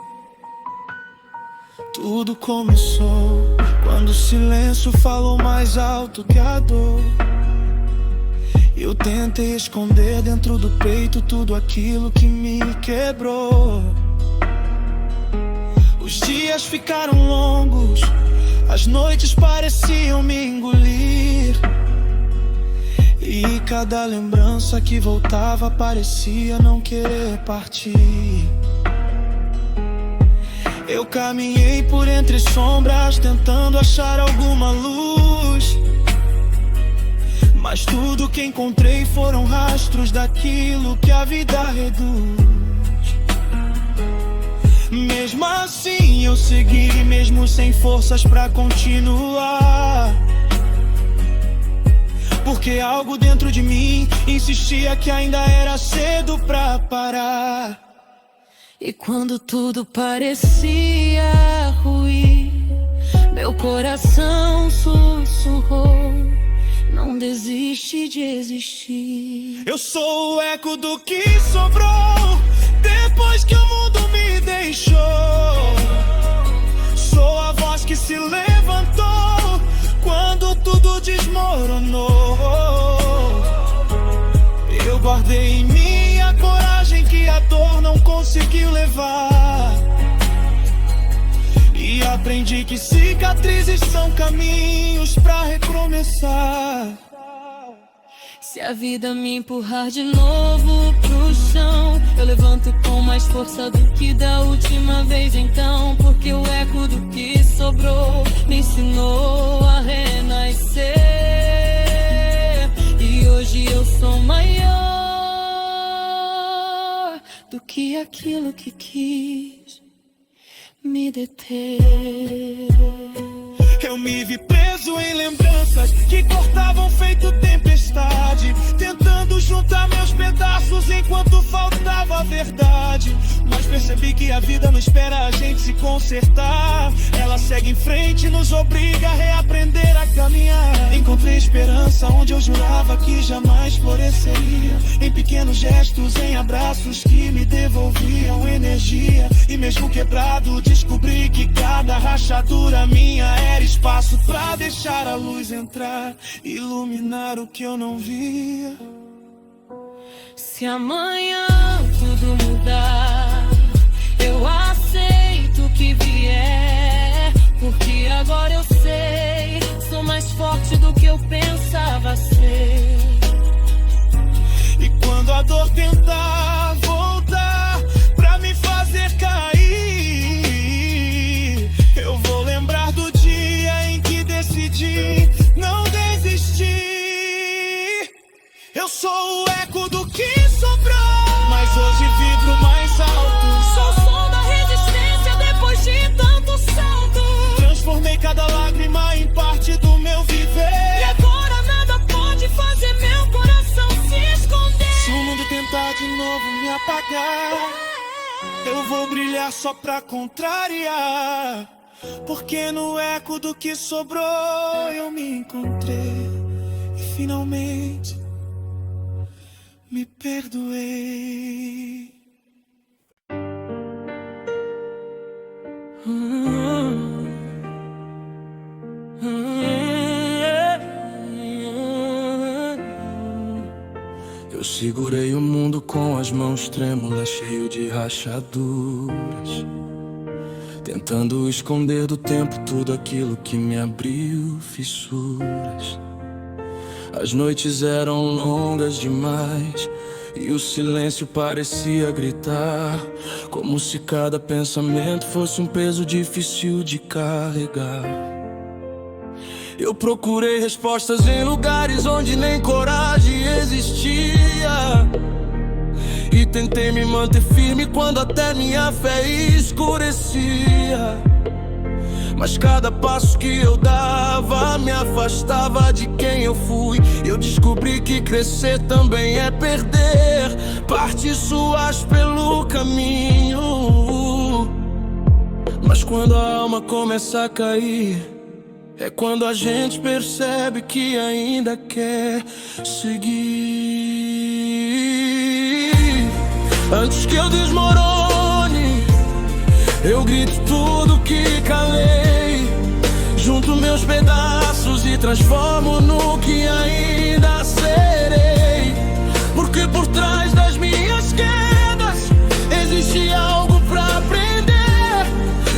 [SPEAKER 1] Tudo começou quando o silêncio falou mais alto que a dor. Eu tentei esconder dentro do peito tudo aquilo que me quebrou. Os dias ficaram longos, as noites pareciam me engolir, e cada lembrança que voltava parecia não querer partir. Eu caminhei por entre sombras tentando achar alguma luz, mas tudo que encontrei foram rastros daquilo que a vida reduz. Mesmo assim eu segui, mesmo sem forças pra continuar, porque algo dentro de mim insistia que ainda era cedo pra parar.
[SPEAKER 2] E quando tudo parecia ruir, meu coração sussurrou: não desiste de existir.
[SPEAKER 1] Eu sou o eco do que sobrou depois que o mundo me deixou. Sou a voz que se levantou quando tudo desmoronou. Eu guardei em mim a coragem que a dor não conseguiu levar, e aprendi que cicatrizes são caminhos pra recomeçar.
[SPEAKER 2] Se a vida me empurrar de novo pro chão, eu levanto com mais força do que da última vez então, porque o eco do que sobrou me ensinou a renascer. E hoje eu sou maior do que aquilo que quis me deter.
[SPEAKER 1] Eu me vi preso preso em lembranças que cortavam feito tempestade, tentando juntar meus pedaços enquanto faltava a verdade. Mas percebi que a vida não espera a gente se consertar. Ela segue em frente e nos obriga a reaprender a caminhar. Encontrei esperança onde eu jurava que jamais floresceria, em pequenos gestos, em abraços que me devolviam energia. E mesmo quebrado descobri que cada rachadura minha era espaço pra deixar a luz entrar, iluminar o que eu não via.
[SPEAKER 2] Se amanhã tudo mudar, eu aceito o que vier, porque agora eu sei, sou mais forte do que eu pensava ser.
[SPEAKER 1] E quando a dor tentar voltar pra me fazer cair, eu vou lembrar do dia em que decidi não desistir. Eu sou o eco do que sobrou, mas hoje vibro mais alto.
[SPEAKER 2] Sou o som da resistência depois de tanto salto.
[SPEAKER 1] Transformei cada lágrima em parte do meu viver.
[SPEAKER 2] E agora nada pode fazer meu coração se esconder.
[SPEAKER 1] Se o mundo tentar de novo me apagar, eu vou brilhar só pra contrariar, porque no eco do que sobrou eu me encontrei e finalmente me perdoei. Eu segurei o mundo com as mãos trêmulas, cheio de rachaduras, tentando esconder do tempo tudo aquilo que me abriu fissuras. As noites eram longas demais e o silêncio parecia gritar, como se cada pensamento fosse um peso difícil de carregar. Eu procurei respostas em lugares onde nem coragem existia, e tentei me manter firme quando até minha fé escurecia. Mas cada passo que eu dava me afastava de quem eu fui. Eu descobri que crescer também é perder partes suas pelo caminho. Mas quando a alma começa a cair, é quando a gente percebe que ainda quer seguir. Antes que eu desmorone, eu grito tudo que calei, junto meus pedaços e transformo no que ainda serei. Porque por trás das minhas quedas existe algo pra aprender,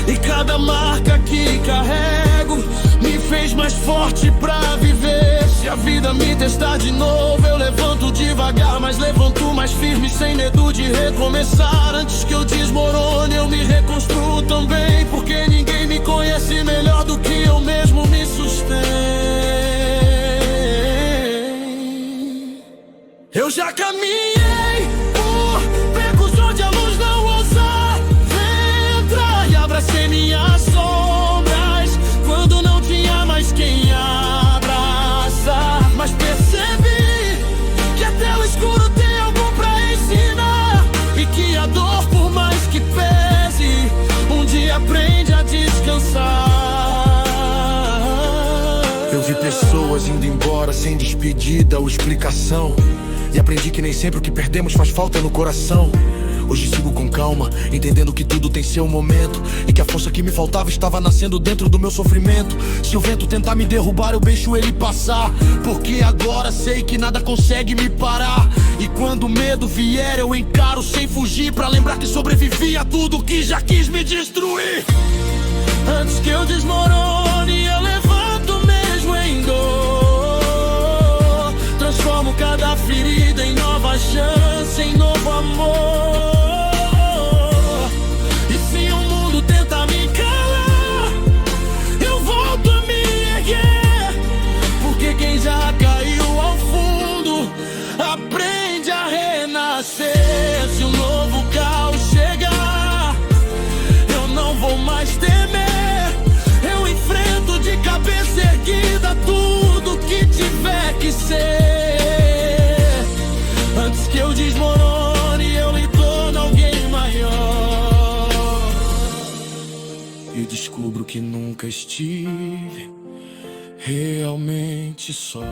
[SPEAKER 1] e cada marca que carrego me fez mais forte pra viver. Se a vida me testar de novo, eu levanto devagar, mas levanto mais firme, sem medo de recomeçar. Antes que eu desmorone, eu me reconstruo também, porque ninguém me conhece melhor do que eu mesmo me sustento. Eu já caminhei por becos onde a luz não ousa entrar, e abracei minhas sombras quando não tinha mais quem abraçar. Mas percebi que até o escuro tem algo pra ensinar, e que a dor, por mais que pese, um dia aprende a descansar. Eu vi pessoas indo embora sem despedida ou explicação, e aprendi que nem sempre o que perdemos faz falta no coração. Hoje sigo com calma, entendendo que tudo tem seu momento, e que a força que me faltava estava nascendo dentro do meu sofrimento. Se o vento tentar me derrubar, eu deixo ele passar, porque agora sei que nada consegue me parar. E quando o medo vier, eu encaro sem fugir, pra lembrar que sobrevivi a tudo que já quis me destruir. Antes que eu desmorone, eu levanto mesmo em dor, transformo cada ferida em nova chance, em novo amor. E se o mundo tenta me calar, eu volto a me erguer, porque quem já caiu ao fundo aprende a renascer. Se um novo caos chegar, eu não vou mais temer, eu enfrento de cabeça erguida. renascer. Antes que eu desmorone, eu me torno alguém maior. E descubro que nunca estive realmente só.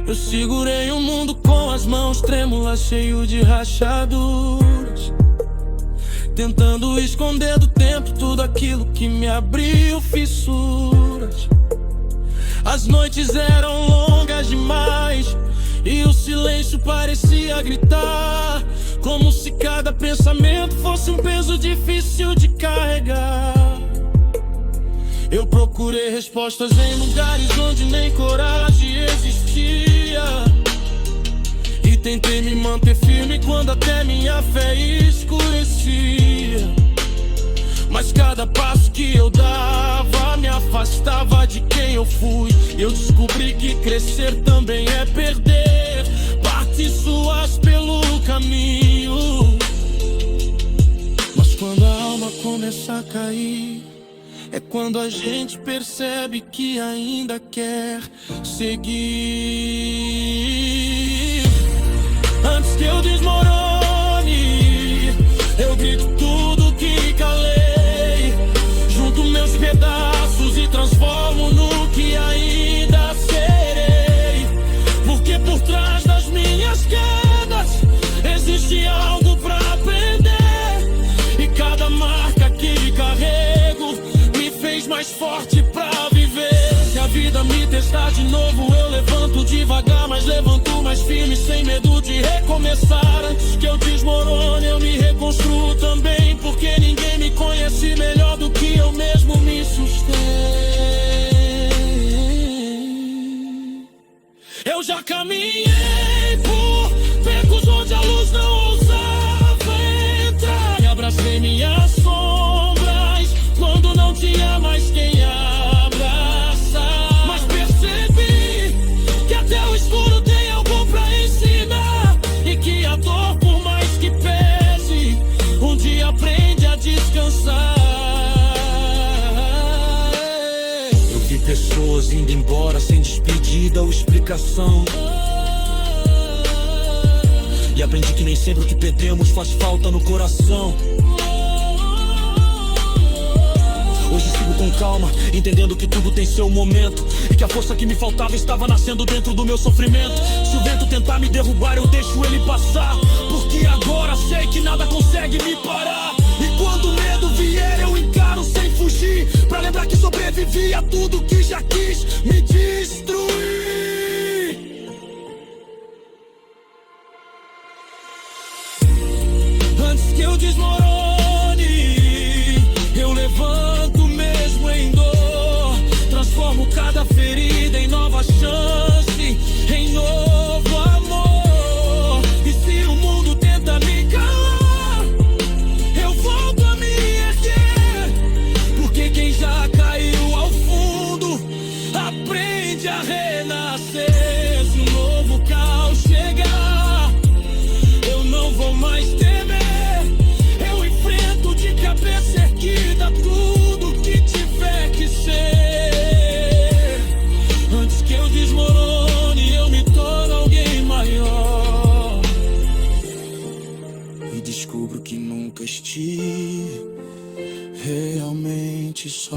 [SPEAKER 1] Eu segurei o mundo com as mãos trêmulas, cheio de rachaduras, tentando esconder do tempo tudo aquilo que me abriu fissuras. As noites eram longas demais e o silêncio parecia gritar, como se cada pensamento fosse um peso difícil de carregar. Eu procurei respostas em lugares onde nem coragem existia, e tentei me manter firme quando até minha fé escurecia. Mas cada passo que eu dava me afastava de quem eu fui. Eu descobri que crescer também é perder partes suas pelo caminho. Mas quando a alma começa a cair, é quando a gente percebe que ainda quer seguir. Antes que eu desmorone, eu grito tudo que calei, junto meus pedaços e transformo no que ainda serei. Porque por trás das minhas quedas existe algo pra aprender, e cada marca que carrego fez mais forte pra viver. Se a vida me testar de novo, eu levanto devagar, mas levanto mais firme, sem medo de recomeçar. Antes que eu desmorone, eu me reconstruo também, porque ninguém me conhece melhor do que eu mesmo me sustento. Eu já caminhei por becos onde a luz não ousava entrar, e abracei minhas sombras quando não tinha mais quem abraçar. Mas percebi que até o escuro tem algo pra ensinar, e que a dor, por mais que pese, um dia aprende a descansar. Eu vi pessoas indo embora sem despedida ou explicação, e aprendi que nem sempre o que perdemos faz falta no coração. Hoje sigo com calma, entendendo que tudo tem seu momento, e que a força que me faltava estava nascendo dentro do meu sofrimento. Se o vento tentar me derrubar, eu deixo ele passar, porque agora sei que nada consegue me parar. E quando o medo vier, eu encaro sem fugir, pra lembrar que sobrevivi a tudo que já quis me destruir. Antes que eu desmorone, eu levanto mesmo em dor, transformo cada ferida em nova chance, em novo amor. E se o mundo tenta me calar, eu volto a me erguer, porque quem já caiu ao fundo aprende a renascer. Se um novo caos chegar, eu não vou mais temer, eu enfrento de cabeça erguida tudo que tiver que ser. Antes que eu desmorone, eu me torno alguém maior, e descubro que nunca estive realmente só.